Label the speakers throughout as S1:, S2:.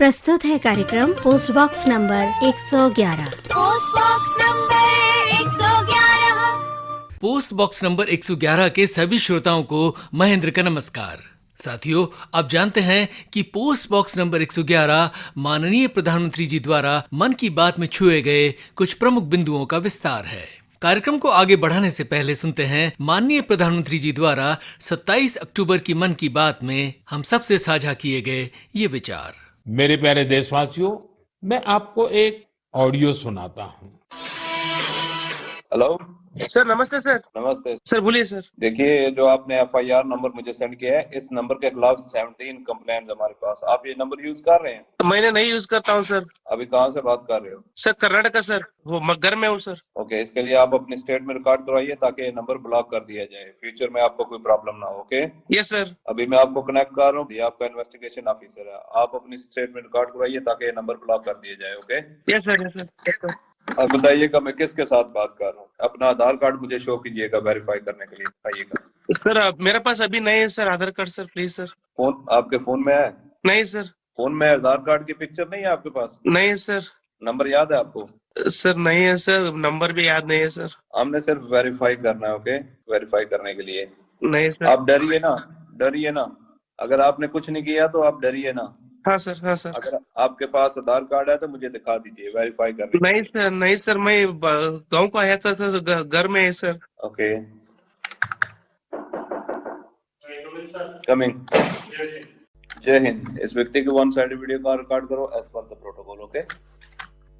S1: प्रस्तुत है कार्यक्रम post box number 111।
S2: Post box number 111।
S3: Post box number 111 के सभी श्रोताओं को महेंद्र का नमस्कार। साथियों, आप जानते हैं कि पोस्ट बॉक्स नंबर 111 माननीय प्रधानमंत्री जी द्वारा मन की बात में छुए गए कुछ प्रमुख बिंदुओं का विस्तार है। कार्यक्रम को आगे बढ़ाने से पहले सुनते हैं माननीय प्रधानमंत्री जी द्वारा 27 अक्टूबर की मन की बात में हम सबसे साझा किए गए ये विचार।
S4: मेरे प्यारे देशवासियों, मैं आपको एक ऑडियो सुनाता हूँ।
S5: हेलो
S6: सर नमस्ते सर।
S5: नमस्ते
S6: सर बोलिए सर।
S5: देखिए, ये जो आपने एफआईआर नंबर मुझे सेंड किया है, इस नंबर के खिलाफ 17 कंप्लेंट हमारे पास। आप ये नंबर यूज कर रहे हैं?
S6: मैंने नहीं यूज करता हूँ सर।
S5: अभी कहाँ से बात कर रहे हो?
S6: सर कर्नाटका सर, वो घर में हूँ सर।
S5: ओके, इसके लिए आप अपनी स्टेट में रिकॉर्ड करवाइए ताकि ये नंबर ब्लॉक कर दिया जाए, फ्यूचर में आपको कोई प्रॉब्लम ना हो। Okay,
S6: yes sir.
S5: अभी मैं आपको कनेक्ट कर रहा हूँ, ये आपका इन्वेस्टिगेशन ऑफिसर है। आप अपनी स्टेट में रिकॉर्ड करवाइए ताकि ये नंबर ब्लॉक कर दिया जाए। Okay,
S6: yes sir, yes sir, yes sir.
S5: अब बताइएगा मैं किसके साथ बात कर रहा हूँ। अपना आधार कार्ड मुझे शो कीजिएगा वेरीफाई करने के लिए, बताइएगा।
S6: सर मेरे पास अभी नहीं है sir Aadhaar card sir, please sir.
S5: Phone आपके फोन में है?
S6: नहीं सर।
S5: फोन में आधार कार्ड की पिक्चर नहीं है आपके पास?
S6: नहीं है सर।
S5: नंबर याद है आपको?
S6: सर नहीं है सर, नंबर भी याद नहीं है सर।
S5: हमने सिर्फ वेरीफाई करना है। ओके, वेरीफाई करने के लिए
S6: नहीं सर।
S5: आप डरिए ना, डरिए ना। अगर आपने कुछ नहीं किया तो आप डरिए ना।
S6: हाँ सर, हाँ सर।
S5: अगर आपके पास आधार कार्ड है तो मुझे दिखा दीजिए वेरीफाई करने के लिए।
S6: नहीं सर, नहीं सर, मैं गाँव को आया था सर, घर में है सर।
S5: Okay, coming. जय हिंद। इस व्यक्ति की वन साइड वीडियो का रिकॉर्ड करो as per the protocol. Okay,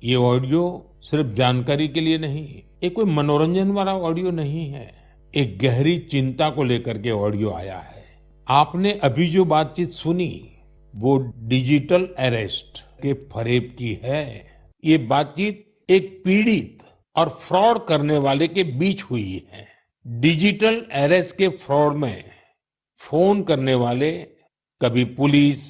S4: ये ऑडियो सिर्फ जानकारी के लिए नहीं, ये कोई मनोरंजन वाला ऑडियो नहीं है। एक गहरी चिंता को लेकर के ऑडियो आया है। आपने अभी जो बातचीत सुनी वो डिजिटल अरेस्ट के फरेब की है। ये बातचीत एक पीड़ित और फ्रॉड करने वाले के बीच हुई है। डिजिटल अरेस्ट के फ्रॉड में फोन करने वाले कभी पुलिस,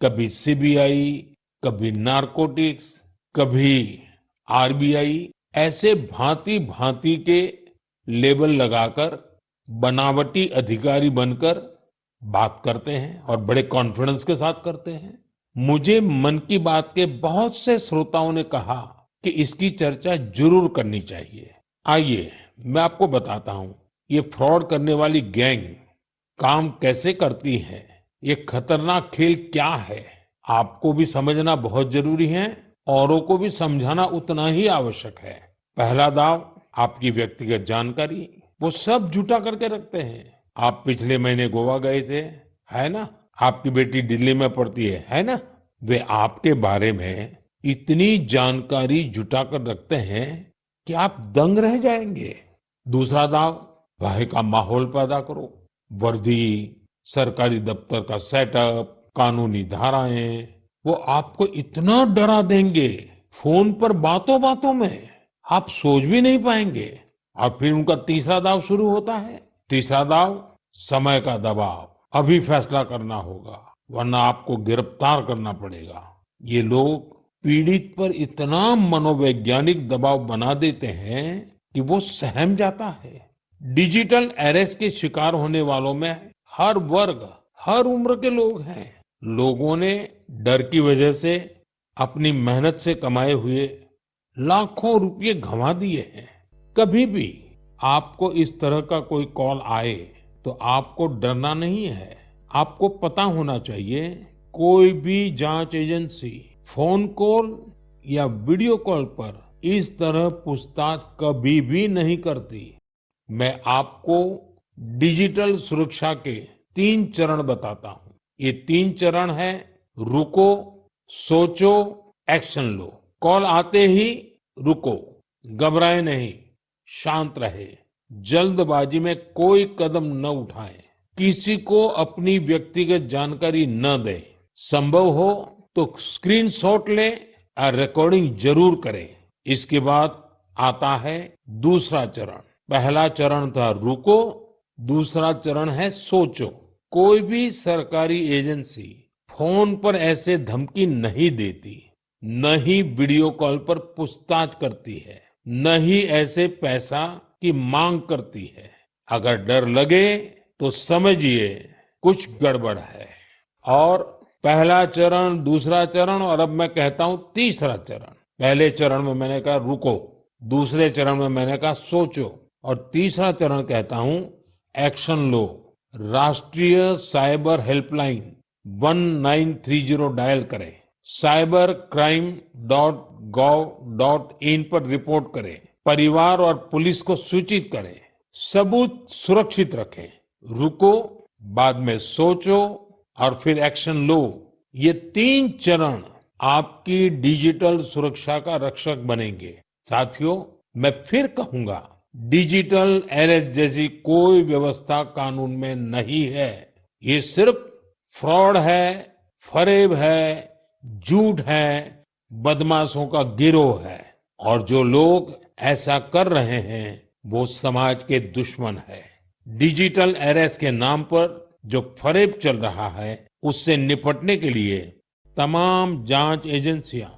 S4: कभी सीबीआई, कभी नारकोटिक्स, कभी आरबीआई, ऐसे भांति भांति के लेबल लगाकर बनावटी अधिकारी बनकर बात करते हैं और बड़े कॉन्फिडेंस के साथ करते हैं। मुझे मन की बात के बहुत से श्रोताओं ने कहा कि इसकी चर्चा जरूर करनी चाहिए। आइए मैं आपको बताता हूं ये फ्रॉड करने वाली गैंग काम कैसे करती है, ये खतरनाक खेल क्या है। आपको भी समझना बहुत जरूरी है, औरों को भी समझाना उतना ही आवश्यक है। पहला दाव आपकी व्यक्तिगत जानकारी, वो सब जुटा करके रखते हैं। आप पिछले महीने गोवा गए थे, है ना? आपकी बेटी दिल्ली में पढ़ती है ना? वे आपके बारे में इतनी जानकारी जुटा कर रखते हैं कि आप दंग रह जाएंगे। दूसरा दाव, भय का माहौल पैदा करो। वर्दी, सरकारी दफ्तर का सेटअप, कानूनी धाराएं, वो आपको इतना डरा देंगे फोन पर बातों बातों में आप सोच भी नहीं पाएंगे। और फिर उनका तीसरा दाव शुरू होता है। तीसरा दाव, समय का दबाव, अभी फैसला करना होगा वरना आपको गिरफ्तार करना पड़ेगा। ये लोग पीड़ित पर इतना मनोवैज्ञानिक दबाव बना देते हैं कि वो सहम जाता है। डिजिटल अरेस्ट के शिकार होने वालों में हर वर्ग, हर उम्र के लोग हैं। लोगों ने डर की वजह से अपनी मेहनत से कमाए हुए लाखों रुपए गंवा दिए हैं। कभी भी आपको इस तरह का कोई कॉल आए तो आपको डरना नहीं है। आपको पता होना चाहिए कोई भी जांच एजेंसी फोन कॉल या वीडियो कॉल पर इस तरह पूछताछ कभी भी नहीं करती। मैं आपको डिजिटल सुरक्षा के 3 चरण बताता हूं। ये 3 चरण है: रुको, सोचो, एक्शन लो। कॉल आते ही रुको, घबराए नहीं, शांत रहे, जल्दबाजी में कोई कदम न उठाएं, किसी को अपनी व्यक्तिगत जानकारी न दें। संभव हो तो स्क्रीनशॉट लें और रिकॉर्डिंग जरूर करें। इसके बाद आता है दूसरा चरण। पहला चरण था रुको, दूसरा चरण है सोचो। कोई भी सरकारी एजेंसी फोन पर ऐसे धमकी नहीं देती, न ही वीडियो कॉल पर पूछताछ करती है, न ही ऐसे पैसा की मांग करती है। अगर डर लगे तो समझिए कुछ गड़बड़ है। और पहला चरण, दूसरा चरण और अब मैं कहता हूं तीसरा चरण। पहले चरण में मैंने कहा रुको, दूसरे चरण में मैंने कहा सोचो, और तीसरा चरण कहता हूं एक्शन लो। राष्ट्रीय साइबर हेल्पलाइन 1930 डायल करें, cybercrime.gov.in पर रिपोर्ट करें, परिवार और पुलिस को सूचित करें, सबूत सुरक्षित रखें। रुको, बाद में सोचो और फिर एक्शन लो। ये 3 चरण आपकी डिजिटल सुरक्षा का रक्षक बनेंगे। साथियों, मैं फिर कहूंगा, डिजिटल अरेस्ट जैसी कोई व्यवस्था कानून में नहीं है। ये सिर्फ फ्रॉड है, फरेब है, झूठ है, बदमाशों का गिरोह है, और जो लोग ऐसा कर रहे हैं वो समाज के दुश्मन है। डिजिटल अरेस्ट के नाम पर जो फरेब चल रहा है, उससे निपटने के लिए तमाम जांच एजेंसियां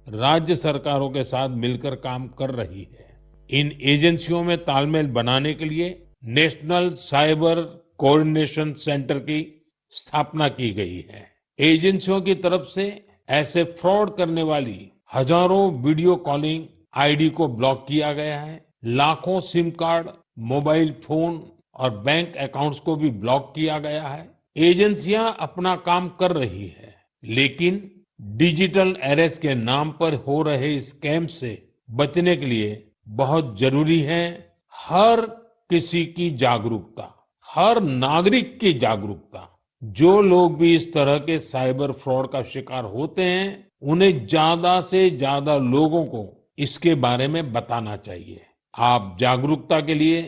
S4: राज्य सरकारों के साथ मिलकर काम कर रही है। इन एजेंसियों में तालमेल बनाने के लिए नेशनल साइबर कोऑर्डिनेशन सेंटर की स्थापना की गई है। एजेंसियों की तरफ से ऐसे फ्रॉड करने वाली हजारों वीडियो कॉलिंग आईडी को ब्लॉक किया गया है। लाखों सिम कार्ड, मोबाइल फोन और बैंक अकाउंट्स को भी ब्लॉक किया गया है। एजेंसियां अपना काम कर रही है, लेकिन डिजिटल अरेस्ट के नाम पर हो रहे स्कैम से बचने के लिए बहुत जरूरी है हर किसी की जागरूकता, हर नागरिक की जागरूकता। जो लोग भी इस तरह के साइबर फ्रॉड का शिकार होते हैं, उन्हें ज्यादा से ज्यादा लोगों को इसके बारे में बताना चाहिए। आप जागरूकता के लिए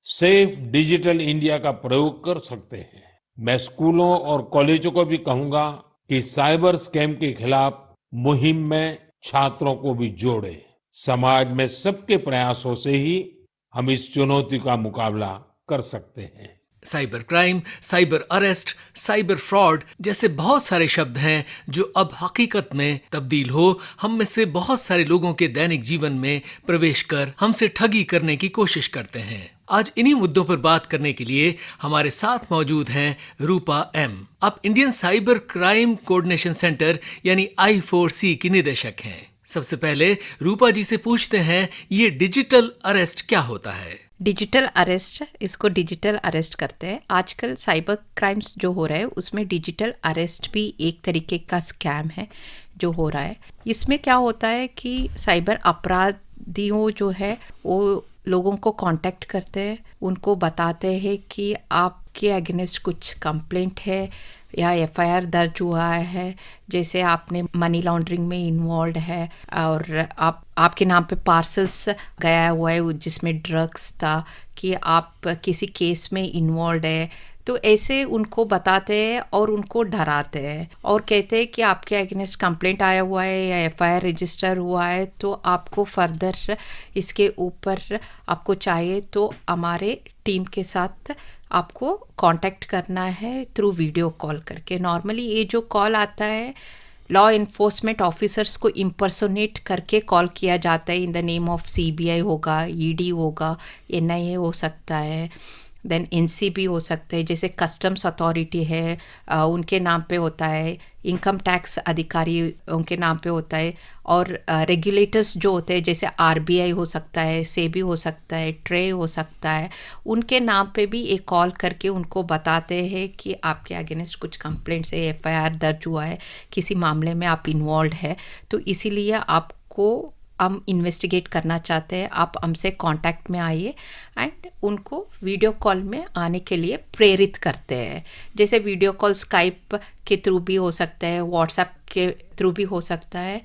S4: #SafeDigitalIndia का प्रयोग कर सकते हैं। मैं स्कूलों और कॉलेजों को भी कहूंगा कि साइबर स्कैम के खिलाफ मुहिम में छात्रों को भी जोड़े। समाज में सबके प्रयासों से ही हम इस चुनौती का मुकाबला कर सकते हैं।
S3: Cyber crime, cyber arrest, cyber fraud जैसे बहुत सारे शब्द हैं जो अब हकीकत में तब्दील हो हम में से बहुत सारे लोगों के दैनिक जीवन में प्रवेश कर हमसे ठगी करने की कोशिश करते हैं। आज इन्हीं मुद्दों पर बात करने के लिए हमारे साथ मौजूद हैं रूपा एम। अब Indian cyber crime coordination centre यानी I4C की निदेशक हैं। सबसे पहले रूपा जी से पूछते हैं, ये डिजिटल अरेस्ट क्या होता है?
S7: डिजिटल अरेस्ट, इसको डिजिटल अरेस्ट करते हैं। आजकल साइबर क्राइम्स जो हो रहा है उसमें डिजिटल अरेस्ट भी एक तरीके का स्कैम है जो हो रहा है। इसमें क्या होता है कि साइबर अपराधियों जो है वो लोगों को कांटेक्ट करते हैं, उनको बताते हैं कि आपके अगेंस्ट कुछ कंप्लेंट है या FIR दर्ज हुआ है, जैसे आपने मनी लॉन्ड्रिंग में इन्वॉल्व है और आपके नाम पे पार्सल्स गया हुआ है जिसमें ड्रग्स था, कि आप किसी केस में इन्वॉल्व है। तो ऐसे उनको बताते हैं और उनको डराते हैं और कहते हैं कि आपके अगेंस्ट कंप्लेंट आया हुआ है या FIR रजिस्टर हुआ है, तो आपको फर्दर इसके ऊपर आपको चाहिए तो हमारे टीम के साथ आपको कांटेक्ट करना है थ्रू वीडियो कॉल करके। नॉर्मली ये जो कॉल आता है लॉ इन्फोर्समेंट ऑफिसर्स को इम्पर्सोनेट करके कॉल किया जाता है। In the name of CBI होगा, ED होगा, NIA हो सकता है, देन NCB हो सकता है, जैसे कस्टम्स अथॉरिटी है उनके नाम पे होता है, इनकम टैक्स अधिकारी उनके नाम पे होता है, और रेगुलेटर्स जो होते हैं जैसे RBI हो सकता है, SEBI हो सकता है, ट्रे हो सकता है, उनके नाम पे भी एक कॉल करके उनको बताते हैं कि आपके अगेंस्ट कुछ कंप्लेंट्स है, FIR दर्ज हुआ है, किसी मामले में आप इन्वॉल्व है, तो इसीलिए आपको हम इन्वेस्टिगेट करना चाहते हैं, आप हमसे कांटेक्ट में आइए एंड उनको वीडियो कॉल में आने के लिए प्रेरित करते हैं। जैसे वीडियो कॉल स्काइप के थ्रू भी हो सकता है, व्हाट्सएप के थ्रू भी हो सकता है।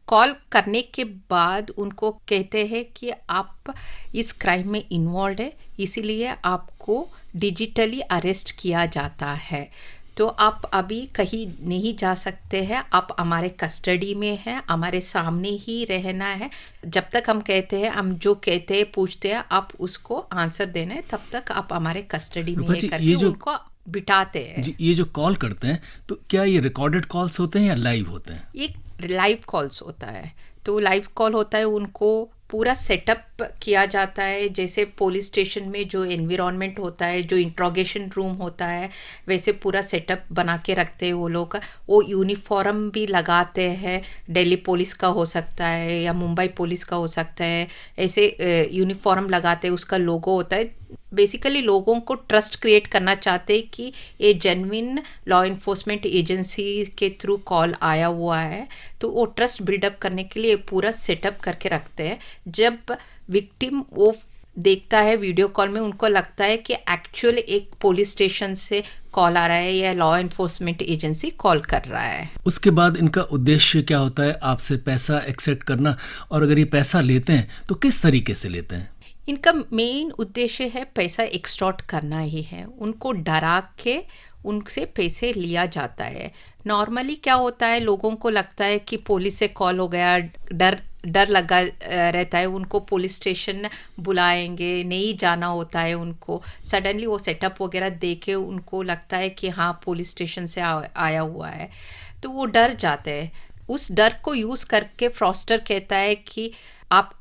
S7: कॉल करने के बाद उनको कहते हैं कि आप इस क्राइम में इन्वॉल्व है, इसीलिए आपको डिजिटली अरेस्ट किया जाता है। तो आप अभी कहीं नहीं जा सकते हैं, आप हमारे कस्टडी में हैं, हमारे सामने ही रहना है। जब तक हम कहते हैं, हम जो कहते हैं पूछते हैं, आप उसको आंसर देना है, तब तक आप हमारे कस्टडी में करके उनको बिठाते हैं।
S3: जी, ये जो कॉल करते हैं तो क्या ये रिकॉर्डेड कॉल्स होते हैं या लाइव होते हैं?
S7: ये लाइव कॉल्स होता है। तो लाइव कॉल होता है, उनको पूरा सेटअप किया जाता है। जैसे पुलिस स्टेशन में जो एनवायरनमेंट होता है, जो इंट्रोगेशन रूम होता है, वैसे पूरा सेटअप बना के रखते हैं वो लोग। वो यूनिफॉर्म भी लगाते हैं, दिल्ली पुलिस का हो सकता है या मुंबई पुलिस का हो सकता है, ऐसे यूनिफॉर्म लगाते हैं, उसका लोगो होता है। बेसिकली लोगों को ट्रस्ट क्रिएट करना चाहते हैं कि ये जेन्युइन लॉ इन्फोर्समेंट एजेंसी के थ्रू कॉल आया हुआ है, तो वो ट्रस्ट बिल्डअप करने के लिए पूरा सेटअप करके रखते हैं। जब विक्टिम वो देखता है वीडियो कॉल में, उनको लगता है कि एक्चुअल एक पुलिस स्टेशन से कॉल आ रहा है या लॉ इन्फोर्समेंट एजेंसी कॉल कर रहा है।
S3: उसके बाद इनका उद्देश्य क्या होता है? आपसे पैसा एक्सेप्ट करना, और अगर ये पैसा लेते हैं तो किस तरीके से लेते हैं?
S7: इनका मेन उद्देश्य है पैसा एक्सटॉर्ट करना ही है। उनको डरा के उनसे पैसे लिया जाता है। नॉर्मली क्या होता है, लोगों को लगता है कि पुलिस से कॉल हो गया, डर लगा रहता है, उनको पुलिस स्टेशन बुलाएंगे, नहीं जाना होता है उनको। सडनली वो सेटअप वगैरह देखे उनको लगता है कि हाँ पुलिस स्टेशन से आया हुआ है, तो वो डर जाते हैं। उस डर को यूज़ करके फ्रॉस्टर कहता है कि आपको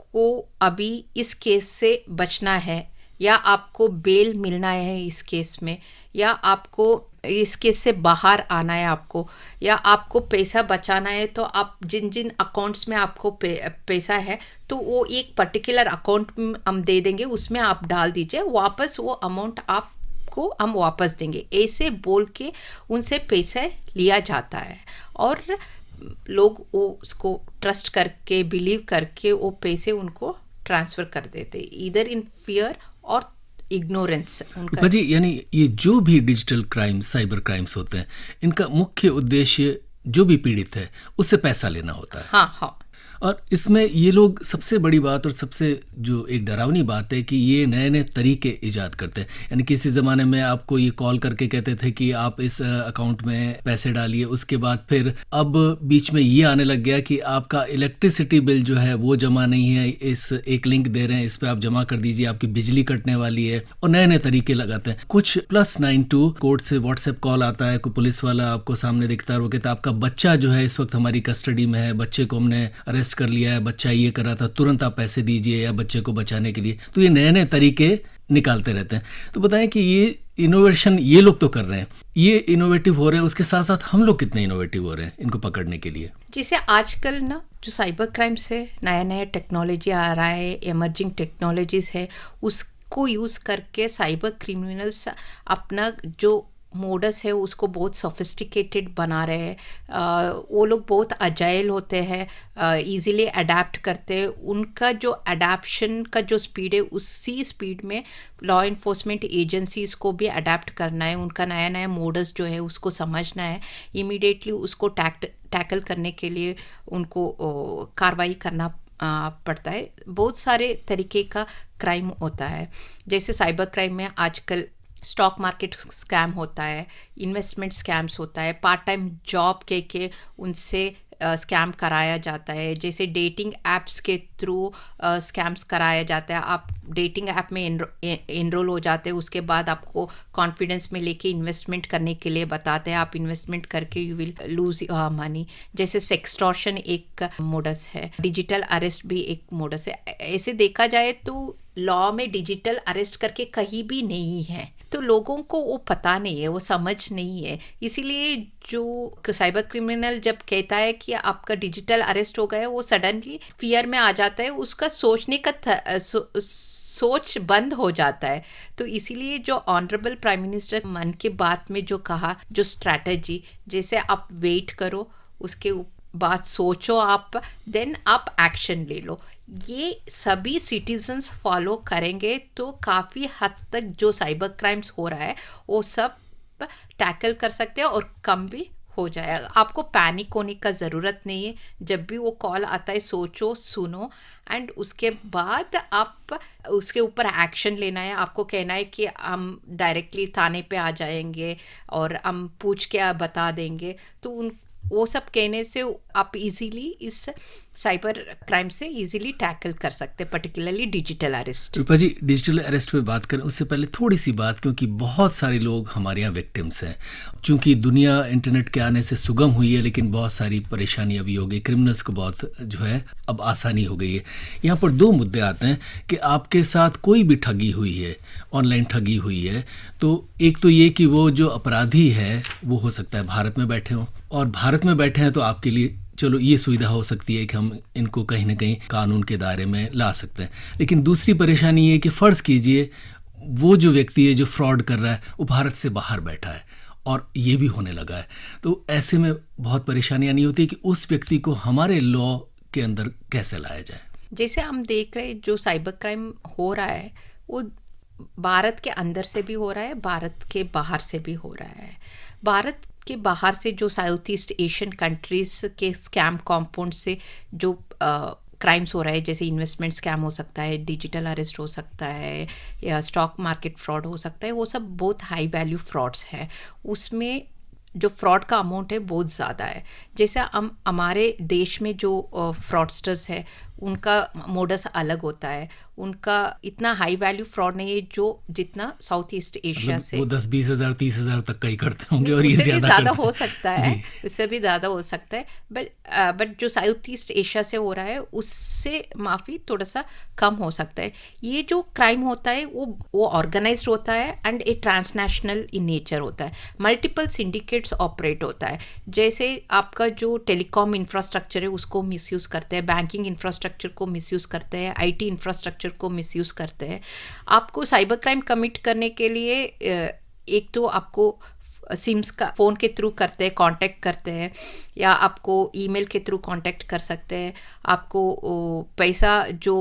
S7: अभी इस केस से बचना है, या आपको बेल मिलना है इस केस में, या आपको इस केस से बाहर आना है आपको, या आपको पैसा बचाना है, तो आप जिन जिन अकाउंट्स में आपको पैसा है तो वो एक पर्टिकुलर अकाउंट हम दे देंगे, उसमें आप डाल दीजिए, वापस वो अमाउंट आपको हम वापस देंगे। ऐसे बोल के उनसे पैसा लिया जाता है और लोग वो उसको ट्रस्ट करके बिलीव करके वो पैसे उनको ट्रांसफ़र कर देते, इधर इन फियर और इग्नोरेंस उनका।
S3: जी, यानी ये जो भी डिजिटल क्राइम, साइबर क्राइम्स होते हैं, इनका मुख्य उद्देश्य जो भी पीड़ित है उससे पैसा लेना होता है।
S7: हाँ हाँ।
S3: और इसमें ये लोग, सबसे बड़ी बात और सबसे जो एक डरावनी बात है कि ये नए नए तरीके इजाद करते हैं। यानी किसी ज़माने में आपको ये कॉल करके कहते थे कि आप इस अकाउंट में पैसे डालिए, उसके बाद फिर अब बीच में ये आने लग गया कि आपका इलेक्ट्रिसिटी बिल जो है वो जमा नहीं है, इस एक लिंक दे रहे हैं, इस पर आप जमा कर दीजिए, आपकी बिजली कटने वाली है, और नए नए तरीके लगाते हैं। कुछ +92 कोड से व्हाट्सएप कॉल आता है, कोई पुलिस वाला आपको सामने दिखता है, वो कहता है आपका बच्चा जो है इस वक्त हमारी कस्टडी में है, बच्चे को हमने अरेस्ट कर लिया है, बच्चा ये कर रहा था, तुरंत आप पैसे दीजिए या बच्चे को बचाने के लिए। तो ये नए नए तरीके निकालते रहते हैं। तो बताएं कि ये इनोवेशन ये लोग तो कर रहे हैं, ये इनोवेटिव हो रहे हैं, उसके साथ साथ हम लोग कितने इनोवेटिव हो रहे हैं इनको पकड़ने के लिए?
S7: जैसे आजकल ना जो साइबर क्राइम्स है, नया नया टेक्नोलॉजी आ रहा है, इमर्जिंग टेक्नोलॉजीज है, उसको यूज़ करके साइबर क्रिमिनल्स अपना जो मोडस है उसको बहुत सोफिस्टिकेटेड बना रहे हैं। वो लोग बहुत अजाइल होते हैं, इजीली अडेप्ट करते हैं। उनका जो अडेप्शन का जो स्पीड है, उसी स्पीड में लॉ इन्फोर्समेंट एजेंसीज़ को भी अडेप्ट करना है। उनका नया नया मोडस जो है उसको समझना है, इमीडिएटली उसको टैकल करने के लिए उनको कार्रवाई करना पड़ता है। बहुत सारे तरीके का क्राइम होता है। जैसे साइबर क्राइम में आजकल स्टॉक मार्केट स्कैम होता है, इन्वेस्टमेंट स्कैम्स होता है, पार्ट टाइम जॉब के उनसे स्कैम कराया जाता है। जैसे डेटिंग ऐप्स के थ्रू स्कैम्स कराया जाता है। आप डेटिंग ऐप में एनरोल हो जाते हैं, उसके बाद आपको कॉन्फिडेंस में लेके इन्वेस्टमेंट करने के लिए बताते हैं, आप इन्वेस्टमेंट करके यू विल लूज मनी। जैसे सेक्सटॉर्शन एक मोडस है, डिजिटल अरेस्ट भी एक मोडस है। ऐसे देखा जाए तो लॉ में डिजिटल अरेस्ट करके कहीं भी नहीं है, तो लोगों को वो पता नहीं है, वो समझ नहीं है। इसीलिए जो साइबर क्रिमिनल जब कहता है कि आपका डिजिटल अरेस्ट हो गया है, वो सडनली फियर में आ जाता है, उसका सोचने का सोच बंद हो जाता है। तो इसीलिए जो ऑनरेबल प्राइम मिनिस्टर मन की बात में जो कहा, जो स्ट्रैटेजी, जैसे आप वेट करो, उसके बाद सोचो आप, देन आप एक्शन ले लो, ये सभी सिटीजन्स फॉलो करेंगे तो काफ़ी हद तक जो साइबर क्राइम्स हो रहा है वो सब टैकल कर सकते हैं और कम भी हो जाएगा। आपको पैनिक होने का ज़रूरत नहीं है। जब भी वो कॉल आता है सोचो, सुनो, एंड उसके बाद आप उसके ऊपर एक्शन लेना है। आपको कहना है कि हम डायरेक्टली थाने पे आ जाएंगे और हम पूछ के बता देंगे। तो वो सब कहने से आप इजीली इस साइबर क्राइम से इजीली टैकल कर सकते हैं, पर्टिकुलरली डिजिटल अरेस्ट।
S3: रूपा जी, डिजिटल अरेस्ट पे बात करें उससे पहले थोड़ी सी बात, क्योंकि बहुत सारे लोग हमारे यहाँ विक्टिम्स हैं। चूंकि दुनिया इंटरनेट के आने से सुगम हुई है, लेकिन बहुत सारी परेशानियां भी हो गई, क्रिमिनल्स को बहुत जो है अब आसानी हो गई है। यहाँ पर दो मुद्दे आते हैं कि आपके साथ कोई भी ठगी हुई है, ऑनलाइन ठगी हुई है, तो एक तो ये कि वो जो अपराधी है वो हो सकता है भारत में बैठे हों, और भारत में बैठे हैं तो आपके लिए चलो ये सुविधा हो सकती है कि हम इनको कहीं ना कहीं कानून के दायरे में ला सकते हैं। लेकिन दूसरी परेशानी ये कि फ़र्ज़ कीजिए वो जो व्यक्ति है जो फ्रॉड कर रहा है वो भारत से बाहर बैठा है, और ये भी होने लगा है। तो ऐसे में बहुत परेशानियाँ नहीं होती कि उस व्यक्ति को हमारे लॉ के अंदर कैसे लाया जाए।
S7: जैसे हम देख रहे हैं जो साइबर क्राइम हो रहा है वो भारत के अंदर से भी हो रहा है, भारत के बाहर से भी हो रहा है। भारत के बाहर से जो साउथ ईस्ट एशियन कंट्रीज़ के स्कैम कॉम्पाउंड से जो क्राइम्स हो रहा है, जैसे इन्वेस्टमेंट स्कैम हो सकता है, डिजिटल अरेस्ट हो सकता है, या स्टॉक मार्केट फ्रॉड हो सकता है, वो सब बहुत हाई वैल्यू फ्रॉड्स हैं। उसमें जो फ्रॉड का अमाउंट है बहुत ज़्यादा है। जैसे हम हमारे देश में जो फ्रॉडस्टर्स है उनका मोडस अलग होता है, उनका इतना हाई वैल्यू फ्रॉड नहीं है जो जितना साउथ ईस्ट एशिया से
S3: वो 10-20 हज़ार 30 हज़ार तक का ही करते होंगे, और ये
S7: ज़्यादा हो सकता है, इससे भी ज़्यादा हो सकता है। बट जो साउथ ईस्ट एशिया से हो रहा है उससे माफ़ी थोड़ा सा कम हो सकता है। ये जो क्राइम होता है वो ऑर्गेनाइज्ड होता है and A transnational in nature होता है। मल्टीपल सिंडिकेट्स ऑपरेट होता है। जैसे आपका जो टेलीकॉम इंफ्रास्ट्रक्चर है उसको मिसयूज़ करते हैं, बैंकिंग इंफ्रास्ट्रक्चर को मिसयूज़ करते हैं, आईटी इंफ्रास्ट्रक्चर को मिसयूज़ करते हैं। आपको साइबर क्राइम कमिट करने के लिए एक तो आपको सिम्स का फ़ोन के थ्रू करते हैं, कांटेक्ट करते हैं, या आपको ईमेल के थ्रू कांटेक्ट कर सकते हैं। आपको पैसा जो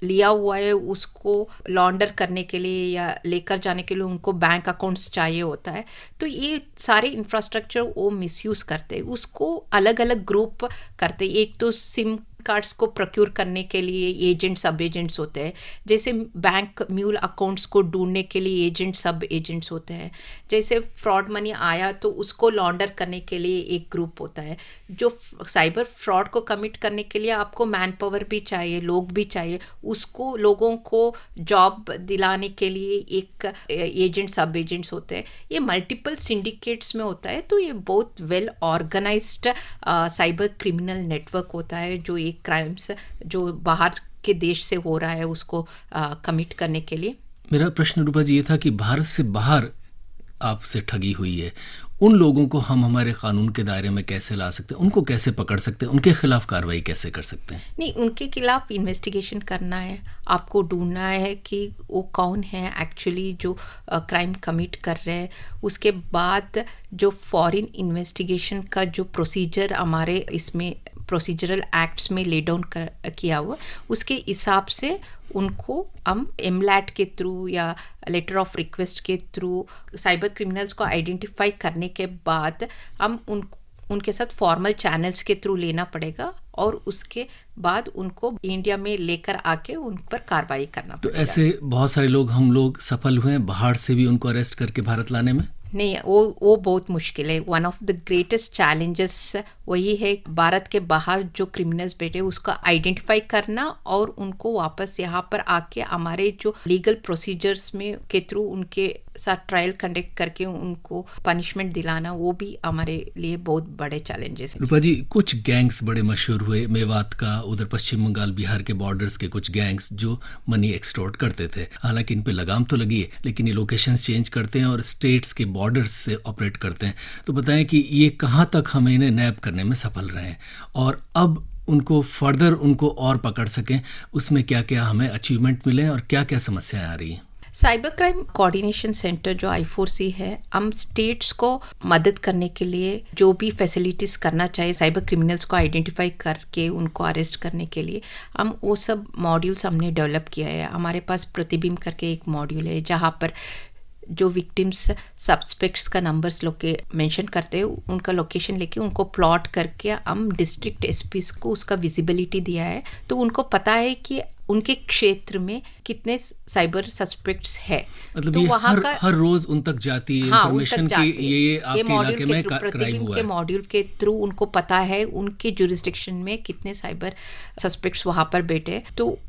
S7: लिया हुआ है उसको लॉन्डर करने के लिए या लेकर जाने के लिए उनको बैंक अकाउंट्स चाहिए होता है। तो ये सारे इंफ्रास्ट्रक्चर वो मिसयूज़ करते हैं, उसको अलग अलग ग्रुप करते हैं। एक तो सिम कार्ड्स को प्रोक्योर करने के लिए एजेंट सब एजेंट्स होते हैं, जैसे बैंक म्यूल अकाउंट्स को ढूंढने के लिए एजेंट सब एजेंट्स होते हैं। जैसे फ्रॉड मनी आया तो उसको लॉन्डर करने के लिए एक ग्रुप होता है। जो साइबर फ्रॉड को कमिट करने के लिए आपको मैन पावर भी चाहिए, लोग भी चाहिए, उसको लोगों को जॉब दिलाने के लिए एक एजेंट सब एजेंट्स होते हैं। ये मल्टीपल सिंडिकेट्स में होता है। तो ये बहुत well organised cyber criminal network होता है जो एक क्राइम्स जो बाहर के देश से हो रहा है उसको कमिट करने के लिए।
S3: मेरा प्रश्न रूपा जी ये था कि भारत से बाहर आपसे ठगी हुई है, उन लोगों को हम हमारे कानून के दायरे में कैसे ला सकते हैं, उनको कैसे पकड़ सकते हैं, उनके खिलाफ कार्रवाई कैसे कर सकते हैं?
S7: नहीं, उनके खिलाफ इन्वेस्टिगेशन करना है, आपको ढूंढना है कि वो कौन है एक्चुअली जो क्राइम कमिट कर रहे हैं। उसके बाद जो फॉरेन इन्वेस्टिगेशन का जो प्रोसीजर हमारे इसमें प्रोसीजरल एक्ट्स में ले डाउन किया हुआ, उसके हिसाब से उनको हम एमलैट के थ्रू या लेटर ऑफ रिक्वेस्ट के थ्रू साइबर क्रिमिनल्स को आइडेंटिफाई करने के बाद हम उनके साथ फॉर्मल चैनल्स के थ्रू लेना पड़ेगा, और उसके बाद उनको इंडिया में लेकर आके उन पर कार्रवाई करना पड़ेगा।
S3: तो ऐसे बहुत सारे लोग हम लोग सफल हुए हैं बाहर से भी उनको अरेस्ट करके भारत लाने में?
S7: नहीं, वो बहुत मुश्किल है। One of the greatest challenges वही है भारत के बाहर जो क्रिमिनल्स बैठे उसको आइडेंटिफाई करना और उनको वापस यहाँ पर आके हमारे जो लीगल प्रोसीजर्स में के थ्रू उनके साथ ट्रायल कंडक्ट करके उनको पनिशमेंट दिलाना, वो भी हमारे लिए बहुत बड़े चैलेंजेस हैं।
S3: रूपा जी, कुछ गैंग्स बड़े मशहूर हुए, मेवात का, उधर पश्चिम बंगाल बिहार के बॉर्डर्स के कुछ गैंग्स जो मनी एक्सटॉर्ट करते थे। हालांकि इन पे लगाम तो लगी है, लेकिन ये लोकेशंस चेंज करते हैं और स्टेट्स के बॉर्डर्स से ऑपरेट करते हैं। तो बताएं कि ये कहाँ तक हम इन्हें नैप करने में सफल रहे हैं, और अब उनको फर्दर उनको और पकड़ सकें, उसमें क्या क्या हमें अचीवमेंट मिले और क्या क्या समस्याएं आ रही हैं?
S7: साइबर क्राइम कोऑर्डिनेशन सेंटर जो I4C है, हम स्टेट्स को मदद करने के लिए जो भी फैसिलिटीज करना चाहिए साइबर क्रिमिनल्स को आइडेंटिफाई करके उनको अरेस्ट करने के लिए, हम वो सब मॉड्यूल्स हमने डेवलप किया है। हमारे पास प्रतिबिंब करके एक मॉड्यूल है जहाँ पर जो विक्टिम्स सस्पेक्ट्स का नंबर्स मेंशन करते हैं उनका लोकेशन लेके उनको प्लॉट करके हम डिस्ट्रिक्ट एसपी को उसका विजिबिलिटी दिया है, तो उनको पता है कि उनके क्षेत्र में कितने साइबर सस्पेक्ट्स है।
S3: मतलब
S7: तो
S3: ये
S7: वहाँ
S3: हर रोज उन तक जाती है इंफॉर्मेशन कि ये आपके इलाके में क्राइम
S7: प्रतिदिन
S3: हुआ
S7: के
S3: है।
S7: मॉड्यूल के थ्रू उनको पता है उनके जुरिस्डिक्शन में कितने साइबर सस्पेक्ट्स वहाँ पर बैठे हैं। तो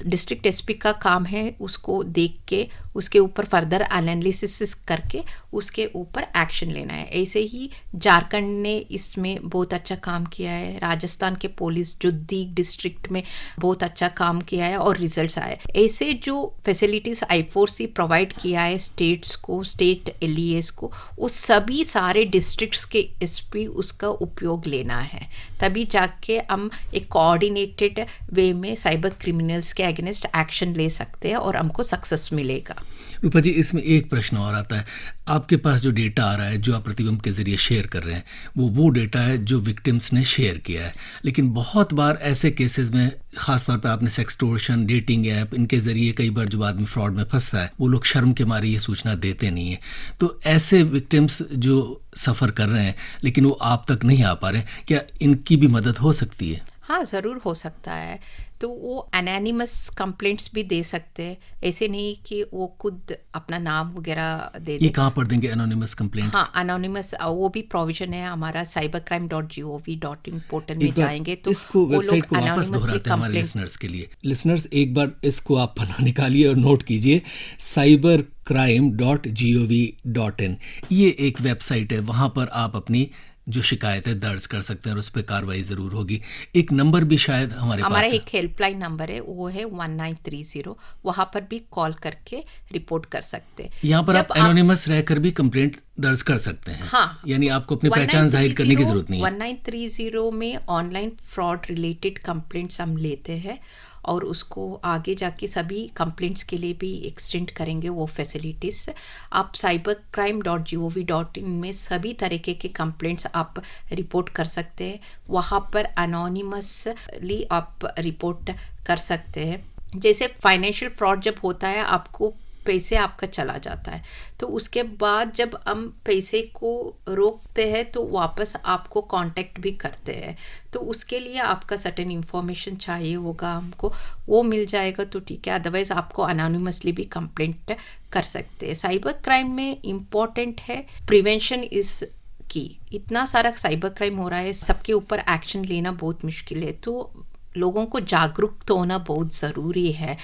S7: डिस्ट्रिक्ट एसपी का काम है उसको देख के उसके ऊपर फर्दर एनालिसिस करके उसके ऊपर एक्शन लेना है। ऐसे ही झारखंड ने इसमें बहुत अच्छा काम किया है, राजस्थान के पुलिस जो दीग डिस्ट्रिक्ट में बहुत अच्छा काम किया है और रिजल्ट्स आए। ऐसे जो फैसिलिटीज I4C प्रोवाइड किया है स्टेट्स को, स्टेट LEAs को, वो सभी सारे डिस्ट्रिक्ट्स के एसपी उसका उपयोग लेना है, तभी जाके हम एक कोऑर्डिनेटेड वे में साइबर क्रिमिनल्स के अगेंस्ट एक्शन ले सकते हैं और हमको सक्सेस मिलेगा।
S3: रूपा जी, इसमें एक प्रश्न और आता है, आपके पास जो डेटा आ रहा है जो आप प्रतिबिंब के जरिए शेयर कर रहे हैं वो डेटा है जो विक्टिम्स ने शेयर किया है, लेकिन बहुत बार ऐसे केसेस में खासतौर पर आपने सेक्सटोर्शन, डेटिंग ऐप, इनके जरिए कई बार जब आदमी फ्रॉड में फंसता है वो लोग शर्म के मारे ये सूचना देते नहीं है। तो ऐसे विक्टिम्स जो सफ़र कर रहे हैं लेकिन वो आप तक नहीं आ पा रहे, क्या इनकी भी मदद हो सकती है?
S7: हाँ, ज़रूर हो सकता है। तो वो एनोनिमस कंप्लेंट्स भी दे सकते हैं, ऐसे नहीं कि वो खुद अपना नाम वगैरह दे दे।
S3: ये कहाँ पर देंगे एनोनिमस कंप्लेंट्स?
S7: हाँ, एनोनिमस वो भी प्रोविजन है हमारा cybercrime.gov.in पोर्टल में जाएंगे तो
S3: इसको
S7: वो
S3: वेबसाइट
S7: लोग
S3: को वापस
S7: anonymously
S3: दोहराते हैं हमारे
S7: complaint-
S3: लिसनर्स के लिए। लिसनर्स, एक बार इसको आप पन्ना निकालिए और नोट कीजिए, cybercrime.gov.in ये एक वेबसाइट है, वहाँ पर आप अपनी जो शिकायतें दर्ज कर सकते हैं और उस पर कार्रवाई ज़रूर होगी। एक नंबर भी शायद हमारा
S7: पास एक हेल्पलाइन नंबर है, वो है 1930, वहाँ पर भी कॉल करके रिपोर्ट कर सकते हैं।
S3: यहाँ पर आप एनोनिमस रहकर भी कंप्लेंट दर्ज कर सकते हैं।
S7: हाँ,
S3: यानी आपको अपनी पहचान जाहिर करने की जरूरत नहीं है।
S7: 1930 में ऑनलाइन फ्रॉड रिलेटेड कंप्लेंट्स हम लेते हैं और उसको आगे जाके सभी कंप्लेंट्स के लिए भी एक्सटेंड करेंगे वो फैसिलिटीज़। आप cybercrime.gov.in में सभी तरीके के कंप्लेंट्स आप रिपोर्ट कर सकते हैं, वहाँ पर अनोनिमसली आप रिपोर्ट कर सकते हैं। जैसे फाइनेंशियल फ्रॉड जब होता है, आपको पैसे आपका चला जाता है, तो उसके बाद जब हम पैसे को रोकते हैं तो वापस आपको कांटेक्ट भी करते हैं, तो उसके लिए आपका सर्टेन इंफॉर्मेशन चाहिए होगा, हमको वो मिल जाएगा तो ठीक है, अदरवाइज आपको अनोनिमसली भी कंप्लेंट कर सकते हैं। साइबर क्राइम में इम्पॉर्टेंट है प्रिवेंशन इज की। इतना सारा साइबर क्राइम हो रहा है, सबके ऊपर एक्शन लेना बहुत मुश्किल है, तो लोगों को जागरूक तो होना बहुत ज़रूरी है,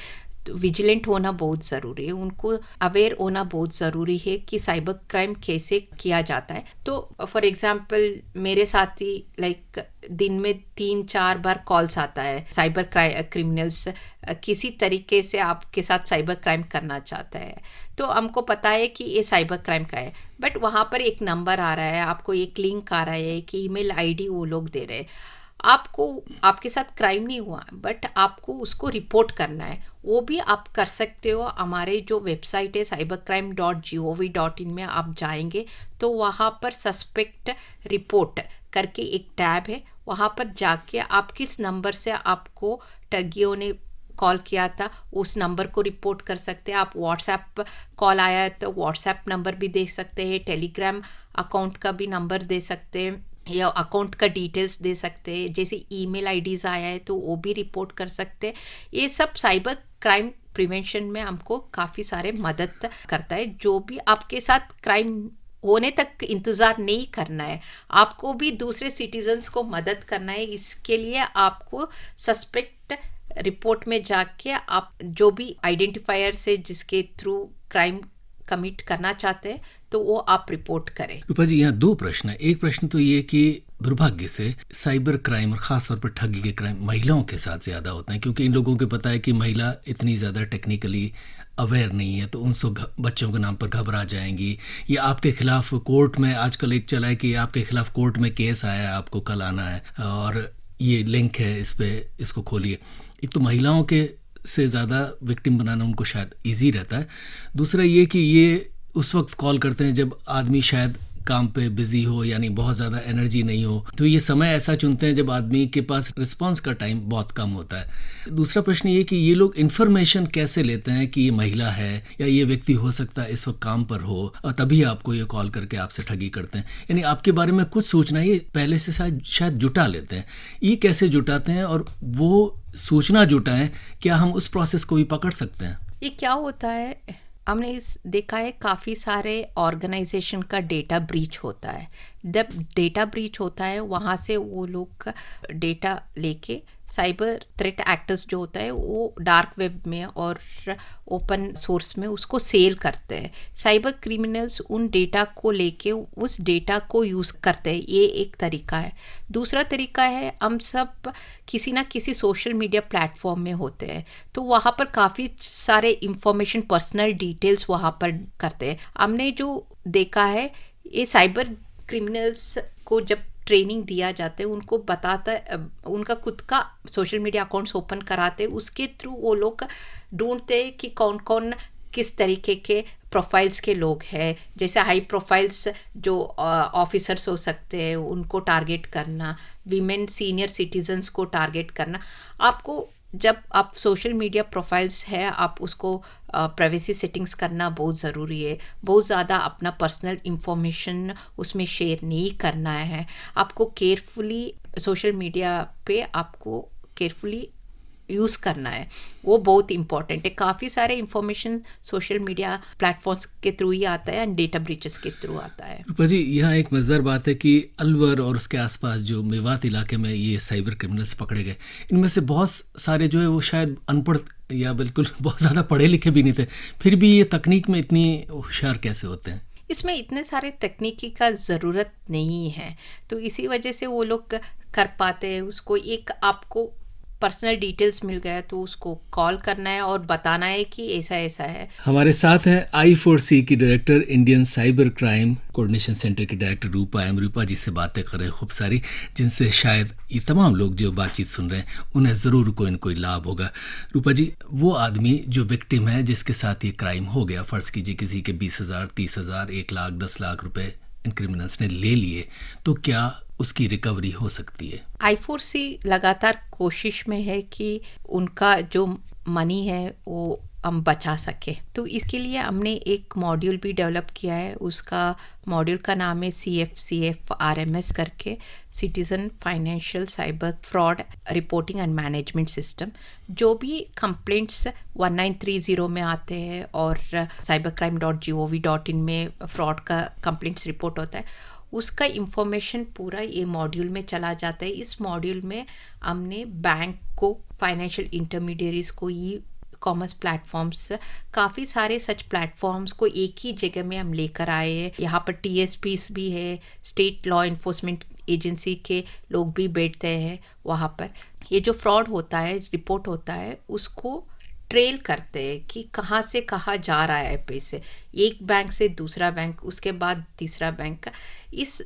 S7: तो विजिलेंट होना बहुत ज़रूरी है, उनको अवेयर होना बहुत ज़रूरी है कि साइबर क्राइम कैसे किया जाता है। तो फॉर एग्जांपल मेरे साथ ही दिन में 3-4 बार कॉल्स आता है, साइबर क्रिमिनल्स किसी तरीके से आपके साथ साइबर क्राइम करना चाहता है, तो हमको पता है कि ये साइबर क्राइम का है, बट वहाँ पर एक नंबर आ रहा है, आपको एक लिंक आ रहा है कि ईमेल आईडी वो लोग दे रहे हैं, आपको आपके साथ क्राइम नहीं हुआ बट आपको उसको रिपोर्ट करना है, वो भी आप कर सकते हो। हमारे जो वेबसाइट है cybercrime.gov.in में आप जाएंगे तो वहाँ पर सस्पेक्ट रिपोर्ट करके एक टैब है, वहाँ पर जाके आप किस नंबर से आपको ठगियों ने कॉल किया था उस नंबर को रिपोर्ट कर सकते हैं। आप व्हाट्सएप कॉल आया है तो व्हाट्सएप नंबर भी दे सकते हैं, टेलीग्राम अकाउंट का भी नंबर दे सकते हैं या अकाउंट का डिटेल्स दे सकते हैं, जैसे ईमेल आईडीज़ आया है तो वो भी रिपोर्ट कर सकते हैं। ये सब साइबर क्राइम प्रिवेंशन में हमको काफ़ी सारे मदद करता है। जो भी आपके साथ क्राइम होने तक इंतज़ार नहीं करना है, आपको भी दूसरे सिटीजन्स को मदद करना है, इसके लिए आपको सस्पेक्ट रिपोर्ट में जाके आप जो भी आइडेंटिफायर से जिसके थ्रू क्राइम कमिट करना चाहते हैं तो वो आप रिपोर्ट करें।
S3: रूपा जी, यहाँ 2 प्रश्न है। एक प्रश्न तो ये कि दुर्भाग्य से साइबर क्राइम और ख़ासतौर पर ठगी के क्राइम महिलाओं के साथ ज़्यादा होते हैं, क्योंकि इन लोगों को पता है कि महिला इतनी ज़्यादा टेक्निकली अवेयर नहीं है, तो उनसे बच्चों के नाम पर घबरा जाएंगी, या आपके खिलाफ कोर्ट में आजकल एक चला है कि आपके खिलाफ कोर्ट में केस आया है, आपको कल आना है और ये लिंक है इस पर, इसको खोलिए। एक तो महिलाओं के से ज़्यादा विक्टिम बनाना उनको शायद इजी रहता है। दूसरा ये कि ये उस वक्त कॉल करते हैं जब आदमी शायद काम पे बिजी हो, यानी बहुत ज़्यादा एनर्जी नहीं हो, तो ये समय ऐसा चुनते हैं जब आदमी के पास रिस्पांस का टाइम बहुत कम होता है। दूसरा प्रश्न ये कि ये लोग इन्फॉर्मेशन कैसे लेते हैं कि ये महिला है या ये व्यक्ति हो सकता है इस वक्त काम पर हो, और तभी आपको ये कॉल करके आपसे ठगी करते हैं। यानी आपके बारे में कुछ सूचना ये पहले से शायद जुटा लेते हैं। ये कैसे जुटाते हैं, और वो सूचना जुटाएं, क्या हम उस प्रोसेस को भी पकड़ सकते हैं?
S7: ये क्या होता है, हमने देखा है काफ़ी सारे ऑर्गेनाइजेशन का डेटा ब्रीच होता है। जब डेटा ब्रीच होता है वहाँ से वो लोग डेटा लेके साइबर थ्रेट एक्टर्स जो होता है वो डार्क वेब में और ओपन सोर्स में उसको सेल करते हैं। साइबर क्रिमिनल्स उन डेटा को लेके उस डेटा को यूज़ करते हैं, ये एक तरीका है। दूसरा तरीका है, हम सब किसी ना किसी सोशल मीडिया प्लेटफॉर्म में होते हैं, तो वहाँ पर काफ़ी सारे इंफॉर्मेशन, पर्सनल डिटेल्स वहाँ पर करते हैं। हमने जो देखा है, ये साइबर क्रिमिनल्स को जब ट्रेनिंग दिया जाता है, उनको बताता है, उनका खुद का सोशल मीडिया अकाउंट्स ओपन कराते हैं, उसके थ्रू वो लोग ढूंढते हैं कि कौन कौन किस तरीके के प्रोफाइल्स के लोग हैं। जैसे हाई प्रोफाइल्स जो ऑफिसर्स हो सकते हैं उनको टारगेट करना, वीमेन सीनियर सिटीजन्स को टारगेट करना। आपको जब आप सोशल मीडिया प्रोफाइल्स है, आप उसको प्राइवेसी सेटिंग्स करना बहुत ज़रूरी है। बहुत ज़्यादा अपना पर्सनल इंफॉर्मेशन उसमें शेयर नहीं करना है। आपको केयरफुली सोशल मीडिया पे आपको केयरफुली यूज़ करना है, वो बहुत इंपॉर्टेंट है। काफ़ी सारे इंफॉर्मेशन सोशल मीडिया प्लेटफॉर्म्स के थ्रू ही आता है एंड डेटा ब्रीचेस के थ्रू आता है।
S3: रूपा जी, यहाँ एक मज़ेदार बात है कि अलवर और उसके आसपास जो मेवात इलाके में ये साइबर क्रिमिनल्स पकड़े गए, इनमें से बहुत सारे जो है वो शायद अनपढ़ या बिल्कुल बहुत ज़्यादा पढ़े लिखे भी नहीं थे, फिर भी ये तकनीक में इतनी होशियार कैसे होते हैं?
S7: इसमें इतने सारे तकनीकी का ज़रूरत नहीं है, तो इसी वजह से वो लोग कर पाते हैं। उसको एक आपको पर्सनल डिटेल्स मिल गया तो उसको कॉल करना है और बताना है कि ऐसा ऐसा है।
S3: हमारे साथ हैं I4C की director, Indian cyber crime coordination centre की डायरेक्टर रूपा एम। रूपा जी से बातें कर रहे हैं खूब सारी, जिनसे शायद ये तमाम लोग जो बातचीत सुन रहे हैं उन्हें ज़रूर कोई न कोई लाभ होगा। रूपा जी, वो आदमी जो विक्टिम है जिसके साथ ये क्राइम हो गया, फ़र्ज़ कीजिए किसी के 20,000, 30,000, 1 लाख, 10 लाख रुपए इन क्रिमिनल्स ने ले लिए, तो क्या उसकी रिकवरी हो सकती है?
S7: I4C लगातार कोशिश में है कि उनका जो मनी है वो हम बचा सके। तो इसके लिए हमने एक मॉड्यूल भी डेवलप किया है। उसका मॉड्यूल का नाम है CFCF RMS करके, citizen financial cyber fraud reporting and management system. जो भी कंप्लेंट्स 1930 में आते हैं और cybercrime.gov.in में फ्रॉड का कंप्लेंट्स रिपोर्ट होता है, उसका इंफॉर्मेशन पूरा ये मॉड्यूल में चला जाता है। इस मॉड्यूल में हमने बैंक को, फाइनेंशियल इंटरमीडियरीज को, ई कॉमर्स प्लेटफॉर्म्स, काफ़ी सारे सच प्लेटफॉर्म्स को एक ही जगह में हम लेकर आए हैं। यहाँ पर TSPs भी है, स्टेट लॉ इन्फोर्समेंट एजेंसी के लोग भी बैठते हैं वहाँ पर। ये जो फ्रॉड होता है, रिपोर्ट होता है, उसको ट्रेल करते हैं कि कहाँ से कहाँ जा रहा है पैसे, एक बैंक से दूसरा बैंक, उसके बाद तीसरा बैंक। इस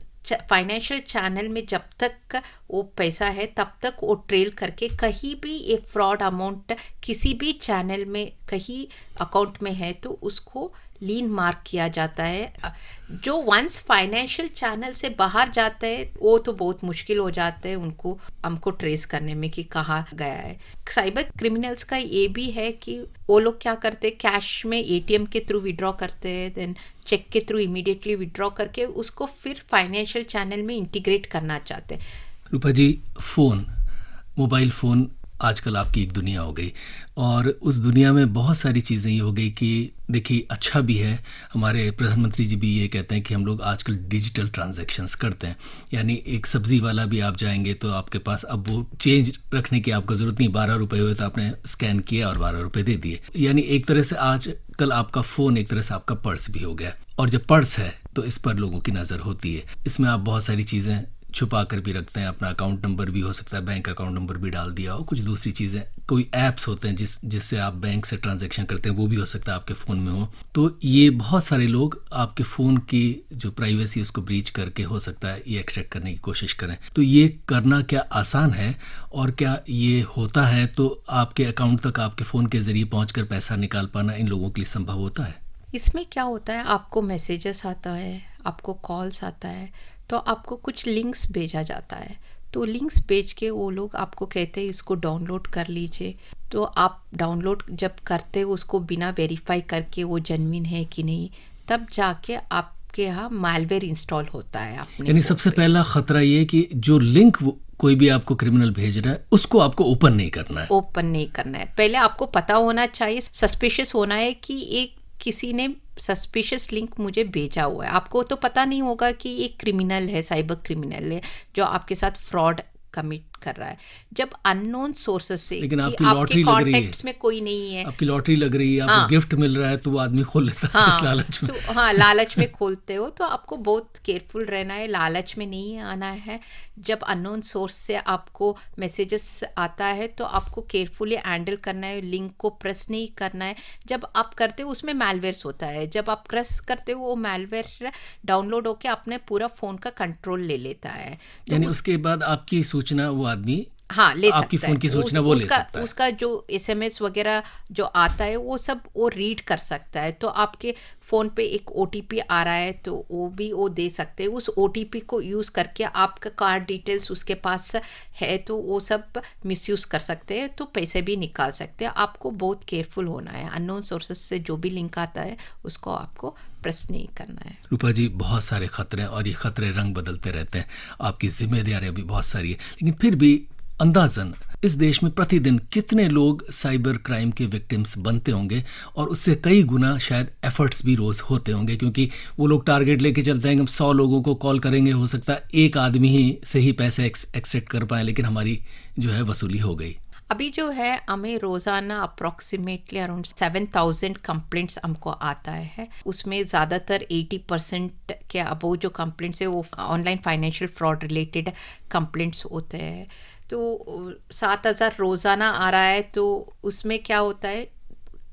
S7: फाइनेंशियल चैनल में जब तक वो पैसा है तब तक वो ट्रेल करके कहीं भी ये फ्रॉड अमाउंट किसी भी चैनल में कहीं अकाउंट में है तो उसको लीन मार्क किया जाता है। जो वंस फाइनेंशियल चैनल से बाहर जाता है वो तो बहुत मुश्किल हो जाता है उनको, हमको ट्रेस करने में कि कहाँ गया है। साइबर क्रिमिनल्स का ये भी है कि वो लोग क्या करते हैं, कैश में ATM के थ्रू विड्रॉ करते हैं, देन चेक के थ्रू इमीडिएटली विड्रॉ करके उसको फिर फाइनेंशियल चैनल में इंटीग्रेट करना चाहते हैं।
S3: रूपा जी, फ़ोन, मोबाइल फ़ोन आजकल आपकी एक दुनिया हो गई, और उस दुनिया में बहुत सारी चीज़ें ये हो गई कि देखिए अच्छा भी है। हमारे प्रधानमंत्री जी भी ये कहते हैं कि हम लोग आजकल डिजिटल ट्रांजैक्शंस करते हैं, यानी एक सब्ज़ी वाला भी आप जाएंगे तो आपके पास अब वो चेंज रखने की आपको ज़रूरत नहीं, 12 रुपये हुए तो आपने स्कैन किया और 12 रुपये दे दिए। यानी एक तरह से आजकल आपका फ़ोन एक तरह से आपका पर्स भी हो गया, और जब पर्स है तो इस पर लोगों की नज़र होती है। इसमें आप बहुत सारी चीज़ें छुपा कर भी रखते हैं, अपना अकाउंट नंबर भी हो सकता है, बैंक अकाउंट नंबर भी डाल दिया, और कुछ दूसरी चीज़ें, कोई ऐप्स होते हैं जिससे आप बैंक से ट्रांजैक्शन करते हैं, वो भी हो सकता है आपके फ़ोन में हो। तो ये बहुत सारे लोग आपके फ़ोन की जो प्राइवेसी उसको ब्रीच करके हो सकता है ये एक्सट्रैक्ट करने की कोशिश करें। तो ये करना क्या आसान है, और क्या ये होता है तो आपके अकाउंट तक आपके फ़ोन के ज़रिए पहुँच कर पैसा निकाल पाना इन लोगों के लिए संभव होता है?
S7: इसमें क्या होता है, आपको मैसेजेस आता है, आपको कॉल्स आता है, तो आपको कुछ लिंक्स भेजा जाता है। तो लिंक्स भेज के वो लोग आपको कहते हैं इसको डाउनलोड कर लीजिए। तो आप डाउनलोड जब करते हो उसको बिना वेरीफाई करके वो जेन्युइन है कि नहीं, तब जाके आपके यहाँ मालवेयर इंस्टॉल होता है अपने
S3: यानी
S7: फोन
S3: सबसे
S7: पे।
S3: पहला खतरा ये कि जो लिंक कोई भी आपको क्रिमिनल भेज रहा है उसको आपको ओपन नहीं करना है।
S7: ओपन नहीं करना है। पहले आपको पता होना चाहिए, सस्पिशियस होना है कि एक किसी ने सस्पिशियस लिंक मुझे भेजा हुआ है। आपको तो पता नहीं होगा कि एक क्रिमिनल है, साइबर क्रिमिनल है जो आपके साथ फ्रॉड कमिट कर रहा है। जब अननोन सोर्सेस से
S3: लेकिन
S7: कि
S3: आपकी
S7: आपके
S3: लॉटरी लग रही है,
S7: कॉन्टेक्ट्स में कोई नहीं है,
S3: आपकी लॉटरी लग रही है, आपको
S7: हाँ।
S3: गिफ्ट मिल रहा है, तो वो आदमी खोल लेता है इस लालच में।
S7: तो हाँ, लालच में खोलते हो तो आपको बहुत केयरफुल रहना है, लालच में नहीं आना है। जब अननोन सोर्स से आपको मैसेजेस आता है तो आपको केयरफुली हैंडल करना है, लिंक को प्रेस नहीं करना है। जब आप करते हो उसमें मैलवेयर्स होता है, जब आप प्रेस करते हो वो मैलवेयर डाउनलोड होके अपने पूरा फ़ोन का कंट्रोल ले लेता है। तो
S3: यानी उसके बाद आपकी सूचना वो आदमी,
S7: हाँ, ले
S3: आपकी
S7: सकता
S3: फ़ोन
S7: है।
S3: की सूचना वो ले
S7: उसका
S3: सकता है।
S7: उसका जो एसएमएस वगैरह जो आता है वो सब वो रीड कर सकता है। तो आपके फ़ोन पे एक ओटीपी आ रहा है तो वो भी वो दे सकते हैं। उस ओटीपी को यूज़ करके आपका कार्ड डिटेल्स उसके पास है तो वो सब मिसयूज़ कर सकते हैं, तो पैसे भी निकाल सकते हैं। आपको बहुत केयरफुल होना है। अननोन सोर्सेस से जो भी लिंक आता है उसको आपको प्रेस नहीं करना है।
S3: रूपा जी, बहुत सारे खतरे हैं और ये खतरे रंग बदलते रहते हैं। आपकी जिम्मेदारियां भी बहुत सारी है, लेकिन फिर भी अंदाजन इस देश में प्रतिदिन कितने लोग साइबर क्राइम के विक्टिम्स बनते होंगे, और उससे कई गुना शायद एफर्ट्स भी रोज होते होंगे, क्योंकि वो लोग टारगेट लेके चलते हैं कि हम 100 लोगों को कॉल करेंगे, हो सकता है एक आदमी ही से ही पैसे एक्सेप्ट कर पाए, लेकिन हमारी जो है वसूली हो गई।
S7: अभी जो है हमें रोज़ाना अप्रॉक्सीमेटली अराउंड 7000 कंप्लेंट्स हमको आता है। उसमें ज़्यादातर 80% के अबव जो कंप्लेंट्स है वो online financial fraud related complaints होते हैं। तो 7000 रोज़ाना आ रहा है, तो उसमें क्या होता है,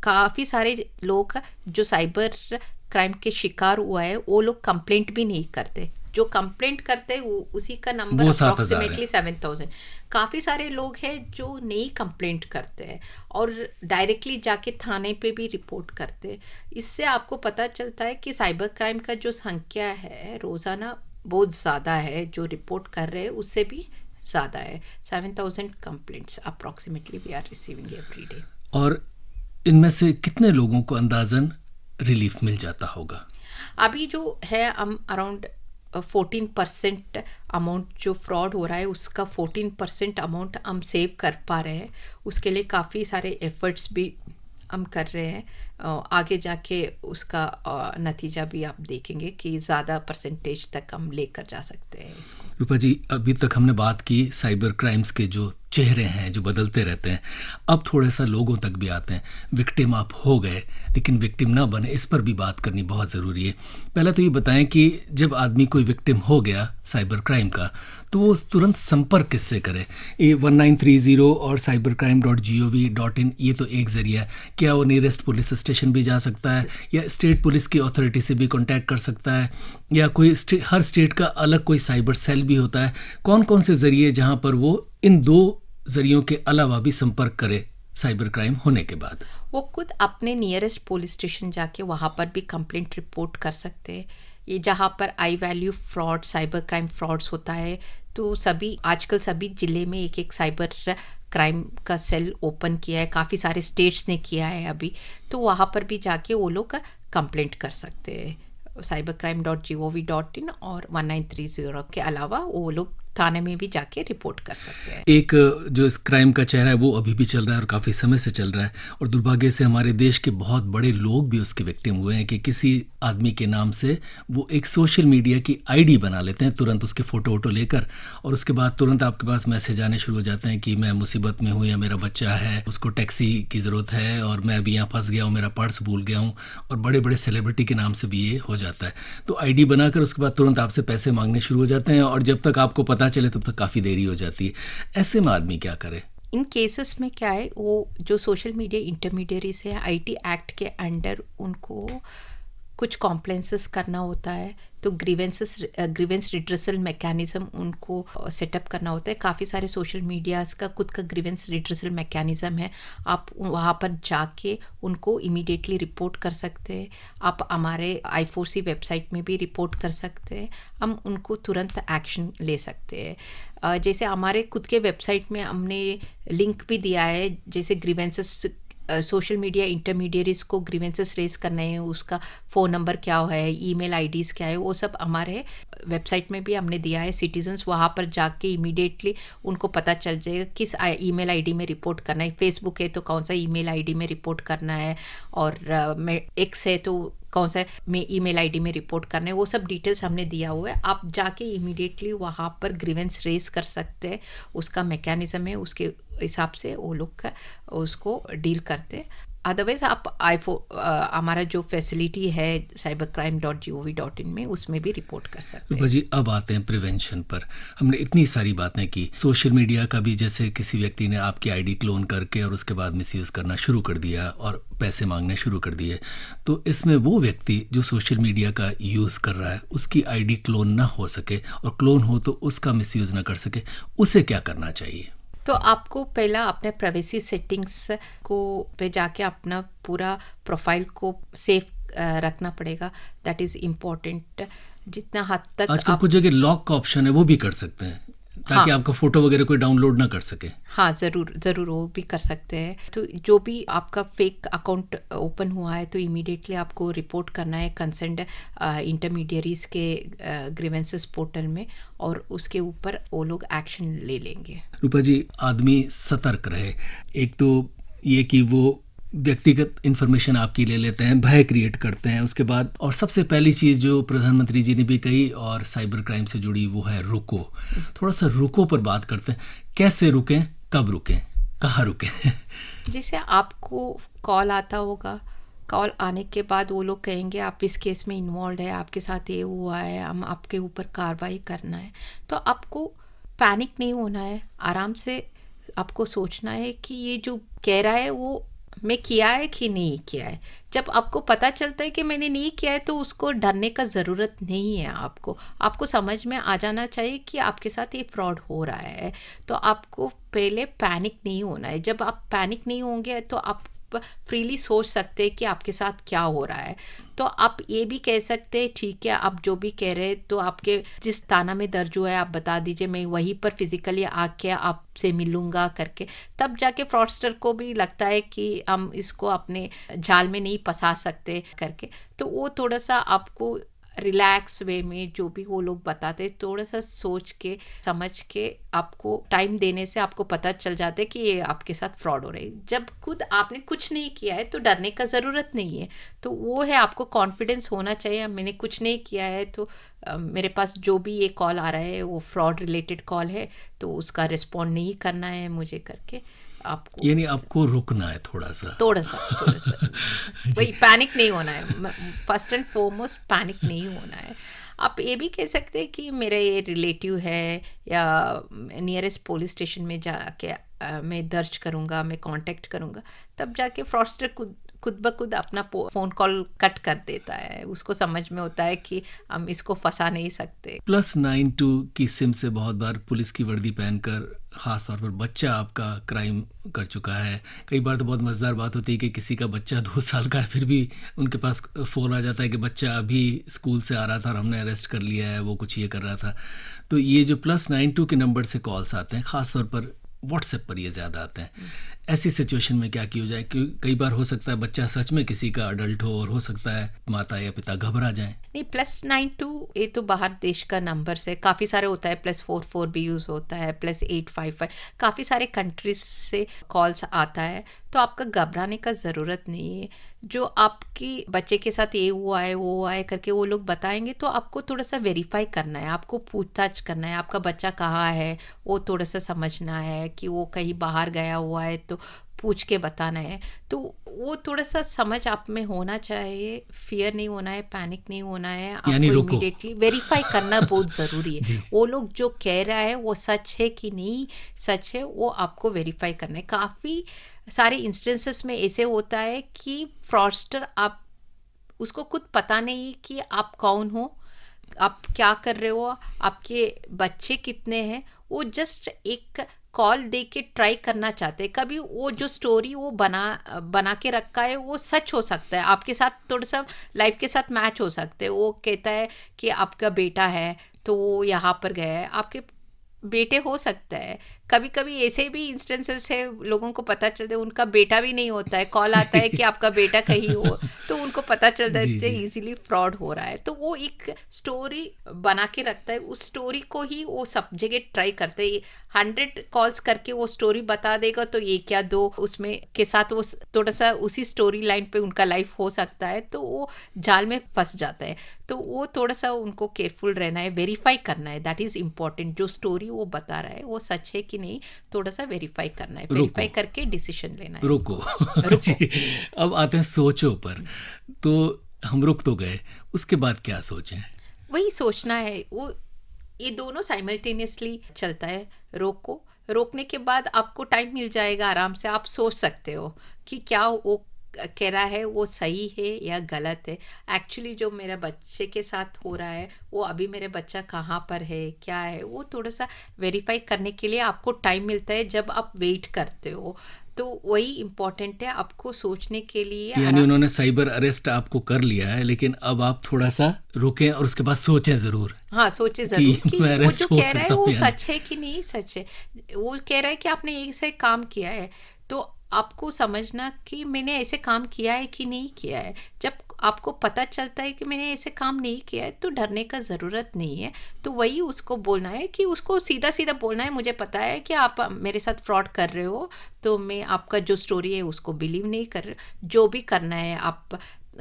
S7: काफ़ी सारे लोग जो साइबर क्राइम के शिकार हुआ है वो लोग कंप्लेंट भी नहीं करते। जो कंप्लेंट करते हैं वो उसी का नंबर
S3: वो 7,000 है।
S7: अप्रॉक्सीमेटली 7000। काफ़ी सारे लोग हैं जो नहीं कंप्लेंट करते हैं और डायरेक्टली जाके थाने पे भी रिपोर्ट करते हैं। इससे आपको पता चलता है कि साइबर क्राइम का जो संख्या है रोज़ाना बहुत ज़्यादा है, जो रिपोर्ट कर रहे हैं उससे भी ज़्यादा है। 7000 complaints approximately we are receiving every day.
S3: और इनमें से कितने लोगों को अंदाजन रिलीफ मिल जाता होगा?
S7: अभी जो है हम अराउंड 14% अमाउंट जो फ्रॉड हो रहा है उसका 14% अमाउंट हम सेव कर पा रहे हैं। उसके लिए काफ़ी सारे एफर्ट्स भी हम कर रहे हैं। आगे जाके उसका नतीजा भी आप देखेंगे कि ज़्यादा परसेंटेज तक हम लेकर जा सकते हैं इसको।
S3: रूपा जी, अभी तक हमने बात की साइबर क्राइम्स के जो चेहरे हैं जो बदलते रहते हैं, अब थोड़ा सा लोगों तक भी आते हैं। विक्टिम आप हो गए लेकिन विक्टिम ना बने, इस पर भी बात करनी बहुत ज़रूरी है। पहले तो ये बताएं कि जब आदमी कोई विक्टिम हो गया साइबर क्राइम का, तो वो तुरंत संपर्क किससे करे? ये 1930 और cybercrime.gov.in ये तो एक ज़रिया है। क्या वो नियरेस्ट पुलिस स्टेशन भी जा सकता है, या स्टेट पुलिस की अथॉरिटी से भी कांटेक्ट कर सकता है, या कोई हर स्टेट का अलग कोई साइबर सेल भी होता है? कौन कौन से ज़रिए जहाँ पर वो इन दो ज़रियों के अलावा भी संपर्क करे साइबर क्राइम होने के बाद?
S7: वो खुद अपने नियरेस्ट पुलिस स्टेशन जाके वहाँ पर भी कंप्लेंट रिपोर्ट कर सकते हैं। ये जहाँ पर high value fraud, cyber crime frauds होता है, तो सभी आजकल सभी ज़िले में एक एक साइबर क्राइम का सेल ओपन किया है। काफ़ी सारे स्टेट्स ने किया है अभी, तो वहाँ पर भी जाके वो लोग कंप्लेंट कर सकते हैं। cybercrime.gov.in और 1930 के अलावा वो लोग थाने में भी जाके रिपोर्ट कर सकते हैं।
S3: एक जो इस क्राइम का चेहरा है वो अभी भी चल रहा है और काफ़ी समय से चल रहा है, और दुर्भाग्य से हमारे देश के बहुत बड़े लोग भी उसके विक्टिम हुए हैं कि किसी आदमी के नाम से वो एक सोशल मीडिया की आईडी बना लेते हैं, तुरंत उसके फ़ोटो वोटो लेकर, और उसके बाद तुरंत आपके पास मैसेज आने शुरू हो जाते हैं कि मैं मुसीबत में हूँ, या मेरा बच्चा है, उसको टैक्सी की ज़रूरत है, और मैं अभी यहाँ फंस गया हूँ, मेरा पर्स भूल गया हूँ। और बड़े बड़े सेलिब्रिटी के नाम से भी ये हो जाता है। तो आईडी बनाकर उसके बाद तुरंत आपसे पैसे मांगने शुरू हो जाते हैं, और जब तक आपको पता चले तब तक काफ़ी देरी हो जाती है। ऐसे में आदमी क्या करे?
S7: इन केसेस में क्या है, वो जो सोशल मीडिया इंटरमीडियरीज है, आईटी एक्ट के अंडर उनको कुछ कॉम्प्लेंसेस करना होता है तो ग्रीवेंस रिड्रेसल मैकेनिज्म उनको सेटअप करना होता है। काफ़ी सारे सोशल मीडियाज़ का खुद का ग्रीवेंस रिड्रेसल मैकेनिज्म है, आप वहाँ पर जाके उनको इमीडिएटली रिपोर्ट कर सकते हैं। आप हमारे I4C वेबसाइट में भी रिपोर्ट कर सकते हैं, हम उनको तुरंत एक्शन ले सकते हैं। जैसे हमारे खुद के वेबसाइट में हमने लिंक भी दिया है, जैसे ग्रीवेंसेस सोशल मीडिया इंटरमीडियरीज को ग्रीवेंसेस रेज करना है, उसका फ़ोन नंबर क्या है, ईमेल आईडीज़ क्या है, वो सब हमारे वेबसाइट में भी हमने दिया है। सिटीजन्स वहाँ पर जाके इमीडिएटली उनको पता चल जाएगा किस ईमेल आईडी में रिपोर्ट करना है। फेसबुक है तो कौन सा ईमेल आईडी में रिपोर्ट करना है, और एक्स है तो कौन सा में ईमेल आईडी में रिपोर्ट करना है, वो सब डिटेल्स हमने दिया हुआ है। आप जाके इमीडिएटली वहाँ पर ग्रीवेंस रेज कर सकते हैं, उसका मैकेनिज्म है, उसके हिसाब से वो लोग उसको डील करते हैं। अदरवाइज आप हमारा जो फैसिलिटी है cybercrime.gov.in में, उसमें भी रिपोर्ट कर सकते हैं।
S3: जी, अब आते हैं प्रिवेंशन पर। हमने इतनी सारी बातें की, सोशल मीडिया का भी, जैसे किसी व्यक्ति ने आपकी आईडी क्लोन करके और उसके बाद मिसयूज़ करना शुरू कर दिया और पैसे मांगने शुरू कर दिए, तो इसमें वो व्यक्ति जो सोशल मीडिया का यूज़ कर रहा है उसकी आईडी क्लोन ना हो सके, और क्लोन हो तो उसका मिसयूज़ ना कर सके, उसे क्या करना चाहिए?
S7: तो आपको पहला अपने प्राइवेसी सेटिंग्स को पे जाके अपना पूरा प्रोफाइल को सेफ रखना पड़ेगा। That is important. जितना हद तक
S3: आजकल कुछ जगह लॉक का ऑप्शन है, वो भी कर सकते हैं ताकि
S7: हाँ,
S3: आपका फोटो वगैरह कोई डाउनलोड ना कर सके।
S7: हाँ, ज़रूर वो भी कर सकते हैं। तो जो भी आपका फेक अकाउंट ओपन हुआ है तो इमीडिएटली आपको रिपोर्ट करना है कंसर्न्ड इंटरमीडियरीज के ग्रीवेंसेस पोर्टल में, और उसके ऊपर वो लोग एक्शन ले लेंगे।
S3: रूपा जी, आदमी सतर्क रहे। एक तो ये कि वो व्यक्तिगत इन्फॉर्मेशन आपकी ले लेते हैं, भय क्रिएट करते हैं, उसके बाद और सबसे पहली चीज़ जो प्रधानमंत्री जी ने भी कही और साइबर क्राइम से जुड़ी, वो है रुको। थोड़ा सा रुको पर बात करते हैं। कैसे रुकें, कब रुकें, कहाँ रुकें?
S7: जैसे आपको कॉल आता होगा, कॉल आने के बाद वो लोग कहेंगे आप इस केस में इन्वॉल्व है, आपके साथ ये हुआ है, हम आपके ऊपर कार्रवाई करना है, तो आपको पैनिक नहीं होना है। आराम से आपको सोचना है कि ये जो कह रहा है वो मैं किया है कि नहीं किया है। जब आपको पता चलता है कि मैंने नहीं किया है तो उसको डरने का ज़रूरत नहीं है। आपको समझ में आ जाना चाहिए कि आपके साथ ये फ्रॉड हो रहा है, तो आपको पहले पैनिक नहीं होना है। जब आप पैनिक नहीं होंगे तो आप फ्रीली सोच सकते हैं कि आपके साथ क्या हो रहा है। तो आप ये भी कह सकते हैं ठीक है, आप जो भी कह रहे हैं तो आपके जिस थाना में दर्ज हुआ है आप बता दीजिए, मैं वहीं पर फिजिकली आके आपसे मिलूंगा करके। तब जाके फ्रॉडस्टर को भी लगता है कि हम इसको अपने जाल में नहीं फंसा सकते करके। तो वो थोड़ा सा आपको रिलैक्स वे में जो भी वो लोग बताते हैं, थोड़ा सा सोच के समझ के आपको टाइम देने से आपको पता चल जाता है कि ये आपके साथ फ्रॉड हो रही है। जब खुद आपने कुछ नहीं किया है तो डरने का ज़रूरत नहीं है। तो वो है, आपको कॉन्फिडेंस होना चाहिए, मैंने कुछ नहीं किया है तो मेरे पास जो भी ये कॉल आ रहा है वो फ्रॉड रिलेटेड कॉल है, तो उसका रिस्पॉन्ड नहीं करना है मुझे करके। आपको
S3: यानी आपको रुकना है थोड़ा सा
S7: वही, पैनिक नहीं होना है। फर्स्ट एंड फॉरमोस्ट पैनिक नहीं होना है। आप ये भी कह सकते हैं कि मेरा ये रिलेटिव है, या नियरेस्ट पुलिस स्टेशन में जाके मैं दर्ज करूँगा, मैं कांटेक्ट करूँगा। तब जाके फ्रॉडस्टर खुद ब खुद अपना फ़ोन कॉल कट कर देता है। उसको समझ में होता है कि हम इसको फंसा नहीं सकते।
S3: +92 की सिम से बहुत बार पुलिस की वर्दी पहनकर, ख़ास तौर पर बच्चा आपका क्राइम कर चुका है। कई बार तो बहुत मज़ेदार बात होती है कि किसी का बच्चा 2 साल का है, फिर भी उनके पास फ़ोन आ जाता है कि बच्चा अभी स्कूल से आ रहा था और हमने अरेस्ट कर लिया है, वो कुछ ये कर रहा था। तो ये जो +92 के नंबर से कॉल्स आते हैं, ख़ास तौर पर व्हाट्सएप पर ये ज़्यादा आते हैं, ऐसी सिचुएशन में क्या किया जाए? क्योंकि कई बार हो सकता है बच्चा सच में किसी का अडल्ट हो, और हो सकता है माता या पिता घबरा जाएं।
S7: नहीं, +92 ये तो बाहर देश का नंबर से काफ़ी सारे होता है, +44 भी यूज़ होता है, +855, काफ़ी सारे कंट्रीज से कॉल्स आता है। तो आपका घबराने का ज़रूरत नहीं है। जो आपकी बच्चे के साथ ये हुआ है वो हुआ है करके वो लोग बताएंगे, तो आपको थोड़ा सा वेरीफाई करना है, आपको पूछताछ करना है, आपका बच्चा कहाँ है वो थोड़ा सा समझना है, कि वो कहीं बाहर गया हुआ है तो पूछ के बताना है। तो वो थोड़ा सा समझ आप में होना चाहिए, फियर नहीं होना है, पैनिक नहीं होना है। आपको इमीडिएटली वेरीफाई करना बहुत ज़रूरी है। वो लोग जो कह रहा है वो सच है कि नहीं सच है, वो आपको वेरीफाई करना है। काफ़ी सारे इंस्टेंसेस में ऐसे होता है कि फ्रॉडस्टर आप उसको खुद पता नहीं कि आप कौन हो, आप क्या कर रहे हो, आपके बच्चे कितने हैं। वो जस्ट एक कॉल दे के ट्राई करना चाहते हैं। कभी वो जो स्टोरी वो बना के रखा है वो सच हो सकता है, आपके साथ थोड़ा सा लाइफ के साथ मैच हो सकते हैं। वो कहता है कि आपका बेटा है तो वो यहाँ पर गया है, आपके बेटे हो सकता है। कभी कभी ऐसे भी इंस्टेंसेस है, लोगों को पता चलता है उनका बेटा भी नहीं होता है, कॉल आता है कि आपका बेटा कहीं हो, तो उनको पता चलता है कि इजीली फ्रॉड हो रहा है। तो वो एक स्टोरी बना के रखता है, उस स्टोरी को ही वो सब जगह ट्राई करते हैं। 100 कॉल्स करके वो स्टोरी बता देगा तो एक या दो उसमें के साथ वो थोड़ा सा उसी स्टोरी लाइन पे उनका लाइफ हो सकता है, तो वो जाल में फंस जाता है। तो वो थोड़ा सा उनको केयरफुल रहना है, वेरीफाई करना है, दैट इज इम्पोर्टेंट। जो स्टोरी वो बता रहा है वो सच है कि नहीं, थोड़ा सा वेरीफाई करना है, वेरीफाई करके डिसीजन लेना है।
S3: रुको जी, अब आते हैं सोचों पर। तो हम रुक तो गए, उसके बाद क्या सोचें?
S7: वही सोचना है, वो ये दोनों साइमल्टेनियसली चलता है। रोकने के बाद आपको टाइम मिल जाएगा, आराम से आप सोच सकते हो कि क्या वो कह रहा है वो सही है या गलत है। एक्चुअली जो मेरे बच्चे के साथ हो रहा है वो अभी मेरे बच्चा कहाँ पर है, क्या है, वो थोड़ा सा वेरीफाई करने के लिए आपको टाइम मिलता है जब आप वेट करते हो। तो वही इम्पोर्टेंट है आपको सोचने के लिए।
S3: यानी उन्होंने साइबर अरेस्ट आपको कर लिया है, लेकिन अब आप थोड़ा सा रुकें और उसके बाद सोचें जरूर।
S7: हाँ, सोचे जरूर कि
S3: मैं
S7: वो जो
S3: हो
S7: कह रहा है
S3: सकता
S7: वो
S3: हूँ
S7: सच है कि नहीं सच है। वो कह रहा है कि आपने एक से काम किया है, तो आपको समझना कि मैंने ऐसे काम किया है कि नहीं किया है। जब आपको पता चलता है कि मैंने ऐसे काम नहीं किया है तो डरने का ज़रूरत नहीं है। तो वही उसको बोलना है कि उसको सीधा सीधा बोलना है, मुझे पता है कि आप मेरे साथ फ्रॉड कर रहे हो, तो मैं आपका जो स्टोरी है उसको बिलीव नहीं कर रही। जो भी करना है, आप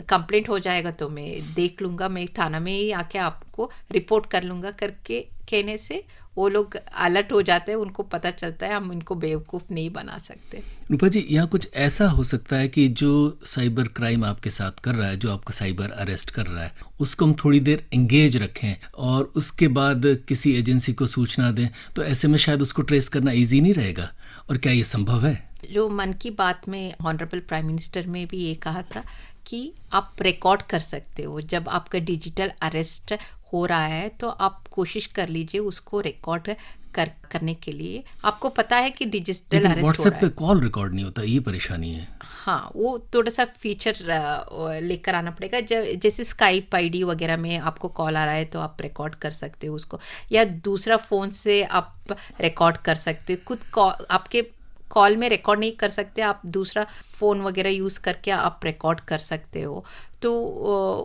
S7: कंप्लेंट हो जाएगा तो मैं देख लूँगा, मैं थाना में ही आके आपको रिपोर्ट कर लूँगा करके कहने से वो लोग अलर्ट हो जाते हैं, उनको पता चलता है हम इनको बेवकूफ़ नहीं बना सकते।
S3: रूपा जी, यहाँ कुछ ऐसा हो सकता है कि जो साइबर क्राइम आपके साथ कर रहा है, जो आपको साइबर अरेस्ट कर रहा है, उसको हम थोड़ी देर एंगेज रखें और उसके बाद किसी एजेंसी को सूचना दें, तो ऐसे में शायद उसको ट्रेस करना ईजी नहीं रहेगा। और क्या ये संभव है?
S7: जो मन की बात में ऑनरेबल प्राइम मिनिस्टर में भी ये कहा था कि आप रिकॉर्ड कर सकते हो। जब आपका डिजिटल अरेस्ट हो रहा है तो आप कोशिश कर लीजिए उसको रिकॉर्ड करने के लिए। आपको पता है कि डिजिटल अरेस्ट हो रहा है,
S3: व्हाट्सएप पे कॉल रिकॉर्ड नहीं होता, ये परेशानी है।
S7: हाँ, वो थोड़ा सा फीचर लेकर आना पड़ेगा। जैसे स्काइप आईडी वगैरह में आपको कॉल आ रहा है तो आप रिकॉर्ड कर सकते हो उसको, या दूसरा फ़ोन से आप रिकॉर्ड कर सकते हो। खुद आपके कॉल में रिकॉर्ड नहीं कर सकते, आप दूसरा फ़ोन वगैरह यूज़ करके आप रिकॉर्ड कर सकते हो। तो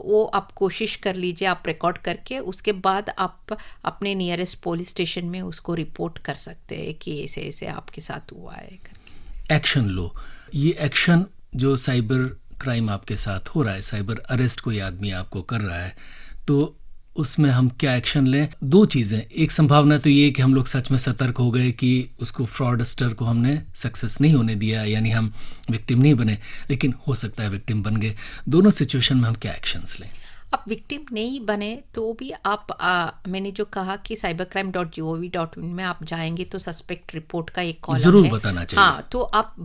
S7: वो आप कोशिश कर लीजिए, आप रिकॉर्ड करके उसके बाद आप अपने नियरेस्ट पुलिस स्टेशन में उसको रिपोर्ट कर सकते हैं कि ऐसे ऐसे आपके साथ हुआ है करके।
S3: एक्शन लो। ये एक्शन जो साइबर क्राइम आपके साथ हो रहा है, साइबर अरेस्ट कोई आदमी आपको कर रहा है, तो उसमें हम क्या एक्शन लें? दो चीज़ें। एक संभावना तो ये कि हम लोग सच में सतर्क हो गए कि उसको फ्रॉडस्टर को हमने सक्सेस नहीं होने दिया, यानी हम विक्टिम नहीं बने, लेकिन हो सकता है विक्टिम बन गए। दोनों सिचुएशन में हम क्या एक्शंस लें?
S7: आप विक्टिम नहीं बने तो भी आप मैंने जो कहा कि cybercrime.gov.in में आप जाएंगे तो सस्पेक्ट रिपोर्ट का एक कॉलम
S3: ज़रूर
S7: है।
S3: बताना चाहिए।
S7: हाँ, तो आप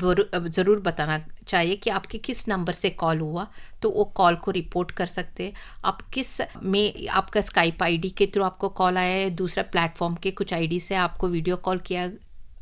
S7: ज़रूर बताना चाहिए कि आपके किस नंबर से कॉल हुआ, तो वो कॉल को रिपोर्ट कर सकते हैं। आप किस में, आपका स्काइप आईडी के थ्रू आपको कॉल आया है, दूसरा प्लेटफॉर्म के कुछ आईडी से आपको वीडियो कॉल किया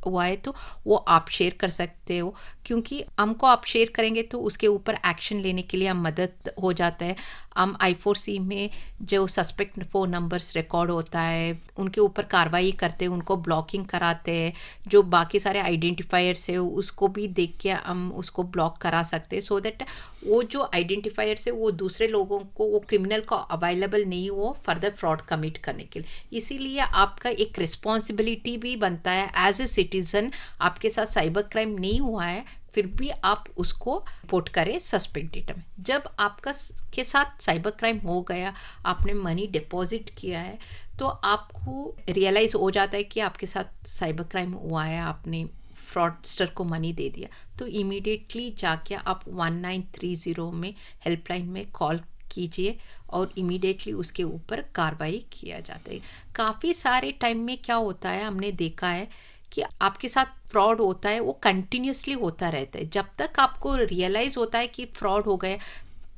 S7: हुआ है, तो वो आप शेयर कर सकते हो, क्योंकि हमको आप शेयर करेंगे तो उसके ऊपर एक्शन लेने के लिए हम मदद हो जाता है। हम I4C में जो सस्पेक्ट फ़ोन नंबर्स रिकॉर्ड होता है उनके ऊपर कार्रवाई करते हैं, उनको ब्लॉकिंग कराते हैं। जो बाकी सारे आइडेंटिफायर्स है उसको भी देख के हम उसको ब्लॉक करा सकते हैं, सो दैट वो जो आइडेंटिफायर्स है वो दूसरे लोगों को, वो क्रिमिनल को अवेलेबल नहीं हो फर्दर फ्रॉड कमिट करने के लिए। इसीलिए आपका एक रिस्पॉन्सिबिलिटी भी बनता है एज ए सिटीज़न। आपके साथ साइबर क्राइम नहीं हुआ है फिर भी आप उसको रिपोर्ट करें सस्पेक्ट डेटा में। जब आपका के साथ साइबर क्राइम हो गया, आपने मनी डिपॉजिट किया है, तो आपको रियलाइज़ हो जाता है कि आपके साथ साइबर क्राइम हुआ है, आपने फ्रॉडस्टर को मनी दे दिया, तो इमीडिएटली जाके आप 1930 में हेल्पलाइन में कॉल कीजिए और इमीडिएटली उसके ऊपर कार्रवाई किया जाता है। काफ़ी सारे टाइम में क्या होता है, हमने देखा है कि आपके साथ फ्रॉड होता है वो कंटिन्यूसली होता रहता है। जब तक आपको रियलाइज़ होता है कि फ्रॉड हो गया,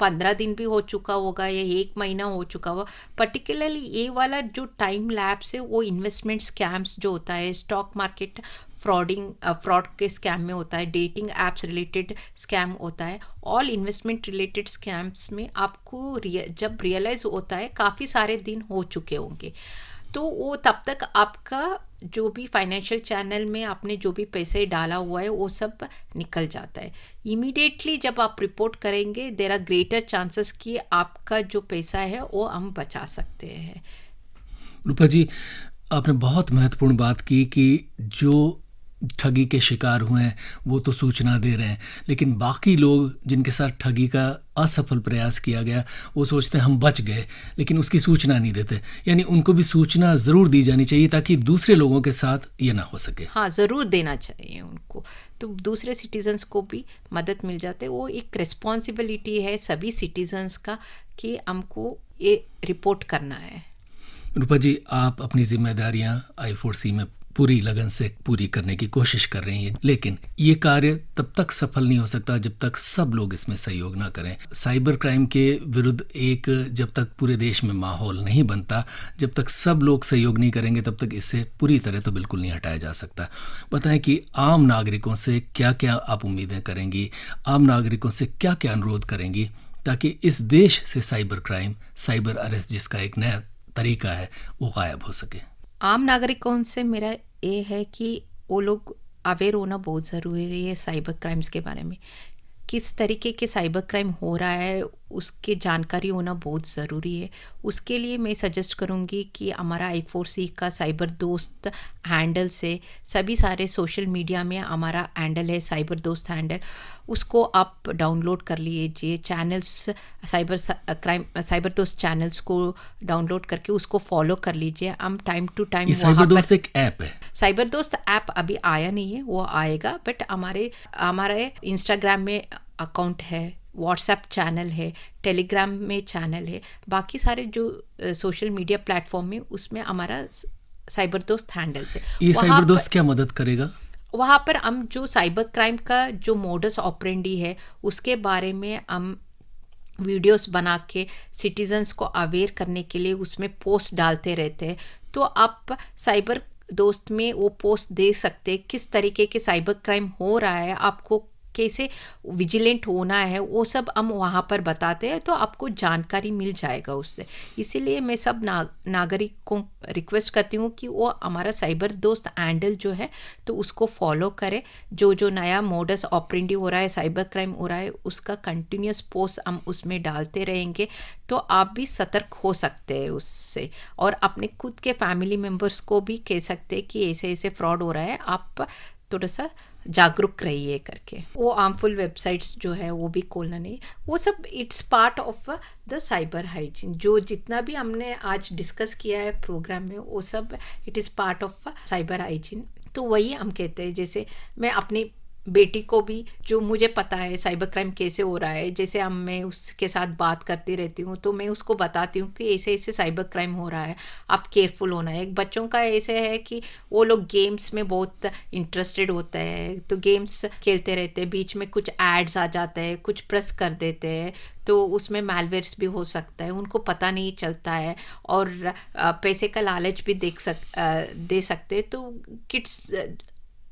S7: 15 दिन भी हो चुका होगा या 1 महीना हो चुका होगा। पर्टिकुलरली ये वाला जो टाइम लैप्स है वो इन्वेस्टमेंट स्कैम्स जो होता है, स्टॉक मार्केट फ्रॉड के स्कैम में होता है, डेटिंग एप्स रिलेटेड स्कैम होता है। ऑल इन्वेस्टमेंट रिलेटेड स्कैम्स में आपको जब रियलाइज़ होता है काफ़ी सारे दिन हो चुके होंगे, तो वो तब तक आपका जो भी फाइनेंशियल चैनल में आपने जो भी पैसे डाला हुआ है वो सब निकल जाता है। इमीडिएटली जब आप रिपोर्ट करेंगे देयर आर ग्रेटर चांसेस कि आपका जो पैसा है वो हम बचा सकते हैं।
S3: रूपा जी, आपने बहुत महत्वपूर्ण बात की कि जो ठगी के शिकार हुए हैं वो तो सूचना दे रहे हैं, लेकिन बाकी लोग जिनके साथ ठगी का असफल प्रयास किया गया वो सोचते हैं हम बच गए, लेकिन उसकी सूचना नहीं देते। यानी उनको भी सूचना ज़रूर दी जानी चाहिए ताकि दूसरे लोगों के साथ ये ना हो सके।
S7: हाँ, ज़रूर देना चाहिए उनको, तो दूसरे सिटीजन्स को भी मदद मिल जाते। वो एक रिस्पॉन्सिबिलिटी है सभी सिटीजन्स का कि हमको ये रिपोर्ट करना है।
S3: रूपा जी, आप अपनी जिम्मेदारियां I4C में पूरी लगन से पूरी करने की कोशिश कर रही हैं, लेकिन ये कार्य तब तक सफल नहीं हो सकता जब तक सब लोग इसमें सहयोग ना करें। साइबर क्राइम के विरुद्ध जब तक पूरे देश में माहौल नहीं बनता, जब तक सब लोग सहयोग नहीं करेंगे, तब तक इसे पूरी तरह तो बिल्कुल नहीं हटाया जा सकता। बताएं कि आम नागरिकों से क्या क्या आप उम्मीदें करेंगी, आम नागरिकों से क्या क्या अनुरोध करेंगी ताकि इस देश से साइबर क्राइम, साइबर अरेस्ट जिसका एक नया तरीका है, वो गायब हो सके।
S7: आम नागरिकों से मेरा ये है कि वो लोग अवेयर होना बहुत ज़रूरी है साइबर क्राइम्स के बारे में। किस तरीके के साइबर क्राइम हो रहा है उसकी जानकारी होना बहुत ज़रूरी है। उसके लिए मैं सजेस्ट करूँगी कि हमारा I4C का साइबर दोस्त हैंडल से सभी सारे सोशल मीडिया में हमारा हैंडल है साइबर दोस्त हैंडल, उसको आप डाउनलोड कर लीजिए। चैनल्स साइबर दोस्त चैनल्स को डाउनलोड करके उसको फॉलो कर लीजिए। हम टाइम टू टाइम
S3: साइबर दोस्त एक ऐप है।
S7: साइबर दोस्त ऐप अभी आया नहीं है, वो आएगा, बट हमारे इंस्टाग्राम में अकाउंट है, व्हाट्सएप चैनल है, टेलीग्राम में चैनल है, बाकी सारे जो सोशल मीडिया प्लेटफॉर्म में उसमें हमारा साइबर दोस्त हैंडल है।
S3: ये साइबर दोस्त क्या मदद करेगा?
S7: वहाँ पर हम जो साइबर क्राइम का जो मोडस ऑपरेंडी है उसके बारे में हम वीडियोस बना के सिटीजन्स को अवेयर करने के लिए उसमें पोस्ट डालते रहते हैं। तो आप साइबर दोस्त में वो पोस्ट दे सकते किस तरीके के साइबर क्राइम हो रहा है, आपको कैसे विजिलेंट होना है, वो सब हम वहाँ पर बताते हैं, तो आपको जानकारी मिल जाएगा उससे। इसीलिए मैं सब नागरिकों रिक्वेस्ट करती हूँ कि वो हमारा साइबर दोस्त हैंडल जो है तो उसको फॉलो करें। जो नया मोडस ऑपरेंडी हो रहा है, साइबर क्राइम हो रहा है, उसका कंटिन्यूस पोस्ट हम उसमें डालते रहेंगे, तो आप भी सतर्क हो सकते हैं उससे। और अपने खुद के फैमिली मेम्बर्स को भी कह सकते हैं कि ऐसे ऐसे फ्रॉड हो रहा है, आप थोड़ा सा जागरूक रहिए करके। वो हार्मफुल वेबसाइट्स जो है वो भी खोलना नहीं, वो सब it's part of the cyber hygiene. जो जितना भी हमने आज डिस्कस किया है प्रोग्राम में वो सब it is part of cyber hygiene. तो वही हम कहते हैं, जैसे मैं अपनी बेटी को भी, जो मुझे पता है साइबर क्राइम कैसे हो रहा है, जैसे मैं उसके साथ बात करती रहती हूँ तो मैं उसको बताती हूँ कि ऐसे ऐसे साइबर क्राइम हो रहा है, आप केयरफुल होना है। बच्चों का ऐसे है कि वो लोग गेम्स में बहुत इंटरेस्टेड होते हैं, तो गेम्स खेलते रहते हैं, बीच में कुछ एड्स आ जाते हैं, कुछ प्रेस कर देते हैं, तो उसमें मैलवेयर्स भी हो सकता है, उनको पता नहीं चलता है, और पैसे का लालच भी दे सकते हैं। तो किड्स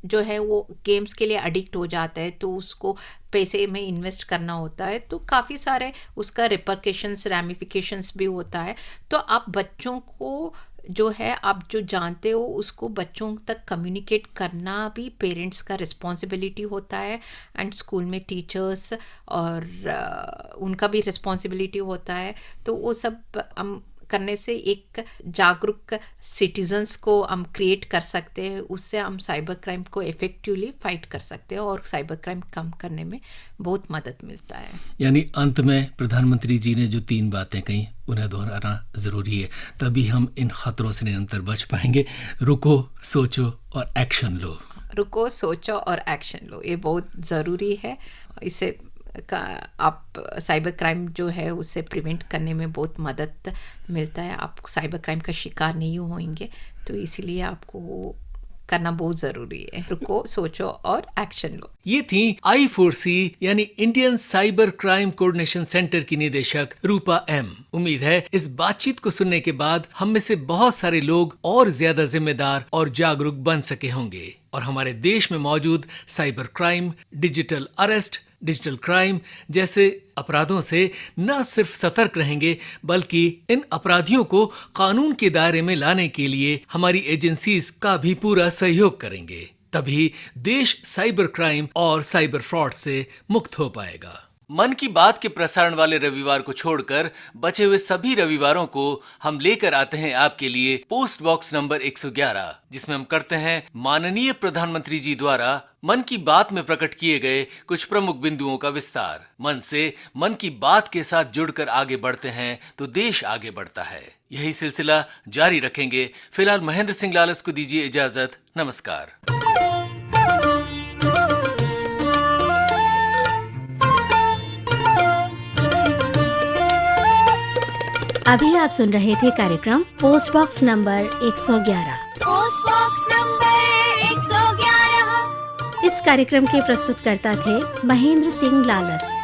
S7: जो है वो गेम्स के लिए एडिक्ट हो जाता है, तो उसको पैसे में इन्वेस्ट करना होता है, तो काफ़ी सारे उसका रिपरकेशंस, रैमिफिकेशंस भी होता है। तो आप बच्चों को जो है, आप जो जानते हो उसको बच्चों तक कम्युनिकेट करना भी पेरेंट्स का रिस्पॉन्सिबिलिटी होता है, एंड स्कूल में टीचर्स और उनका भी रिस्पॉन्सिबिलिटी होता है। तो वो सब हम करने से एक जागरूक सिटीजन्स को हम क्रिएट कर सकते हैं, उससे हम साइबर क्राइम को इफेक्टिवली फाइट कर सकते हैं और साइबर क्राइम कम करने में बहुत मदद मिलता है।
S3: यानी अंत में प्रधानमंत्री जी ने जो 3 बातें कही उन्हें दोहराना ज़रूरी है, तभी हम इन खतरों से निरंतर बच पाएंगे। रुको, सोचो और एक्शन लो।
S7: रुको, सोचो और एक्शन लो, ये बहुत ज़रूरी है। इसे का आप साइबर क्राइम जो है उससे प्रिवेंट करने में बहुत मदद मिलता है, आप साइबर क्राइम का शिकार नहीं होंगे। तो इसीलिए आपको करना बहुत जरूरी है। रुको, सोचो और एक्शन लो।
S3: ये थी I4C यानी Indian cyber crime coordination centre की निदेशक रूपा एम। उम्मीद है इस बातचीत को सुनने के बाद हम में से बहुत सारे लोग और ज्यादा जिम्मेदार और जागरूक बन सके होंगे और हमारे देश में मौजूद cyber crime, digital arrest, digital crime जैसे अपराधों से न सिर्फ सतर्क रहेंगे बल्कि इन अपराधियों को कानून के दायरे में लाने के लिए हमारी एजेंसीज का भी पूरा सहयोग करेंगे। तभी देश साइबर क्राइम और साइबर फ्रॉड से मुक्त हो पाएगा। मन की बात के प्रसारण वाले रविवार को छोड़कर बचे हुए सभी रविवारों को हम लेकर आते हैं आपके लिए पोस्ट बॉक्स नंबर 111, जिसमें हम करते हैं माननीय प्रधानमंत्री जी द्वारा मन की बात में प्रकट किए गए कुछ प्रमुख बिंदुओं का विस्तार। मन से मन की बात के साथ जुड़कर आगे बढ़ते हैं तो देश आगे बढ़ता है। यही सिलसिला जारी रखेंगे। फिलहाल महेंद्र सिंह लालस को दीजिए इजाजत। नमस्कार।
S1: अभी आप सुन रहे थे कार्यक्रम post box number 111।
S2: Post box number 111।
S1: इस कार्यक्रम के प्रस्तुतकर्ता थे महेंद्र सिंह लालस।